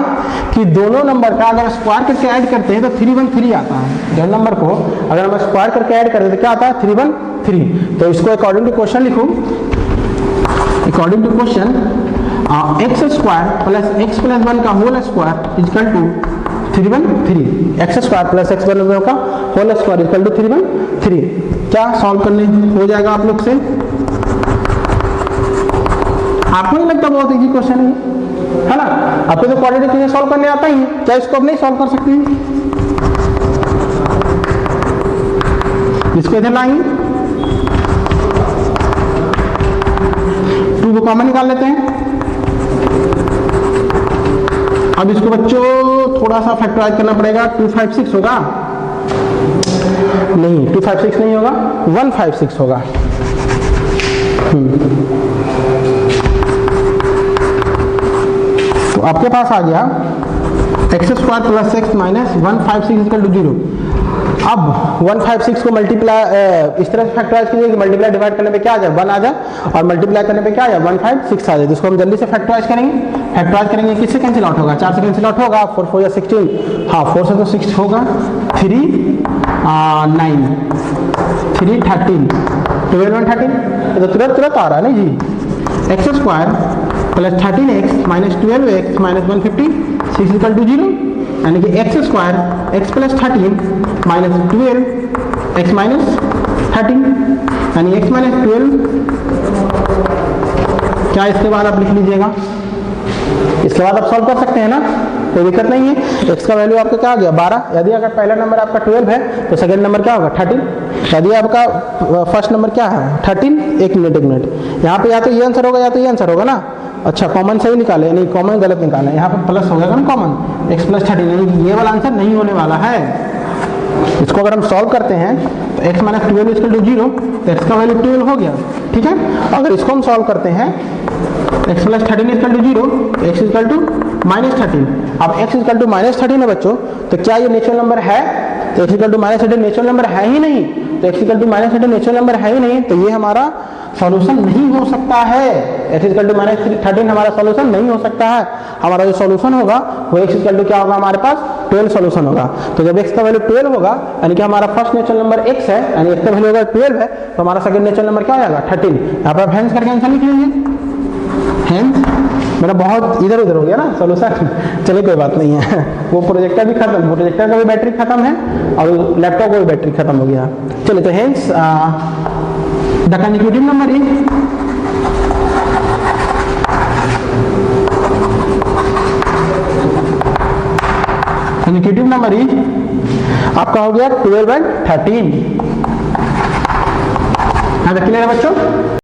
कि दोनों नंबर का अगर स्क्वायर करके ऐड करते हैं तो 313 आता है। दोनों नंबर को अगर हम स्क्वायर करके ऐड करते हैं तो क्या आता है? 313। तो इसको अकॉर्डिंग टू क्वेश्चन लिखूं, according to question x square plus x plus 1 का whole square equal to 313। X square plus x plus 1 का होल स्क्वायर इक्वल टू 313। क्या सॉल्व करने हो जाएगा आप लोग से? आपको नहीं लगता बहुत इजी क्वेश्चन है ना? आपको तो क्वाड्रेटिक चीजें सॉल्व करने आता ही, क्या इसको आप नहीं सॉल्व कर सकते हैं? इसको इधर लाएंगे, 2 को कॉमन निकाल लेते हैं। अब इसको बच्चों थोड़ा सा फैक्टराइज करना पड़ेगा। 256 होगा? नहीं, 256 नहीं होगा, 156 होगा। तो आपके पास आ गया x square plus x minus 156 equal to 0। अब 156 को मल्टीप्लाई इस तरह से फैक्टराइज कीजिए कि मल्टीप्लाई डिवाइड करने पे क्या आ जाए? 1 आ जाए, और मल्टीप्लाई करने पे क्या आ जाए? 156 आ जाए। तो इसको हम जल्दी से फैक्टराइज करेंगे। फैक्टराइज करेंगे, किससे कैंसिल आउट होगा? 4 से कैंसिल आउट होगा। 4 4 या 16, हाँ 4 से तो 6 होगा, 3 9 3 13 12 1 13। तो तुरंत तुरंत आ रहा है ना जी। X square plus 13x minus 12x minus 156 equal to 0, यानी कि X square X plus 13 minus 12 X minus 13, यानी एक्स माइनस 12। क्या इसके बाद आप लिख लीजिएगा? इसके बाद आप सॉल्व कर सकते हैं ना, कोई दिक्कत नहीं है। x का वैल्यू आपका क्या आ गया? 12। यदि अगर पहला नंबर आपका 12 है तो सेकंड नंबर क्या होगा? 13। यदि आपका फर्स्ट नंबर क्या है? 13। एक मिनट, यहाँ पे या तो ये आंसर होगा या तो ये आंसर होगा ना। अच्छा, कॉमन सही निकाले, नहीं कॉमन गलत निकाले। यहाँ पे प्लस हो जाएगा ना कॉमन, x प्लस 13, नहीं ये वाला आंसर नहीं होने वाला है। इसको अगर हम सॉल्व करते हैं तो x माइनस 12 इक्वल टू 0, तो x का वैल्यू 12 हो गया, ठीक है। अगर इसको हम सॉल्व करते हैं x plus 13 equal to 0, x equal to minus 13। अब x इक्वल टू माइनस 13 है बच्चों, तो क्या ये नेचुरल नंबर है? तो x equal to minus 13 natural number है ही नहीं। तो x equal to minus 13 natural number है ही नहीं, तो ये हमारा सॉल्यूशन नहीं हो सकता है। x इक्वल टू माइनस 13 हमारा सॉल्यूशन नहीं हो सकता है। हमारा जो सॉल्यूशन होगा वो x इक्वल टू क्या होगा? हमारे पास 12 सॉल्यूशन होगा। तो जब x का वैल्यू 12 होगा, यानी कि हमारा फर्स्ट नेचुरल नंबर x है, यानी x का वैल्यू अगर 12 है तो हमारा सेकंड नेचुरल नंबर क्या हो जाएगा? 13। यहाँ पर आप हेंस करके आंसर लिख लीजिए। हेंस मेरा बहुत इधर उधर हो गया ना सॉल्यूशन। चलिए कोई बात नहीं है, वो प्रोजेक्टर भी खत्म, प्रोजेक्टर का भी बैटरी खत्म है और लैपटॉप का भी बैटरी खत्म हो गया। चलिए, तो hence the consecutive number is consecutive number is आपका हो गया 12 and 13। हाँ, क्लियर है बच्चों?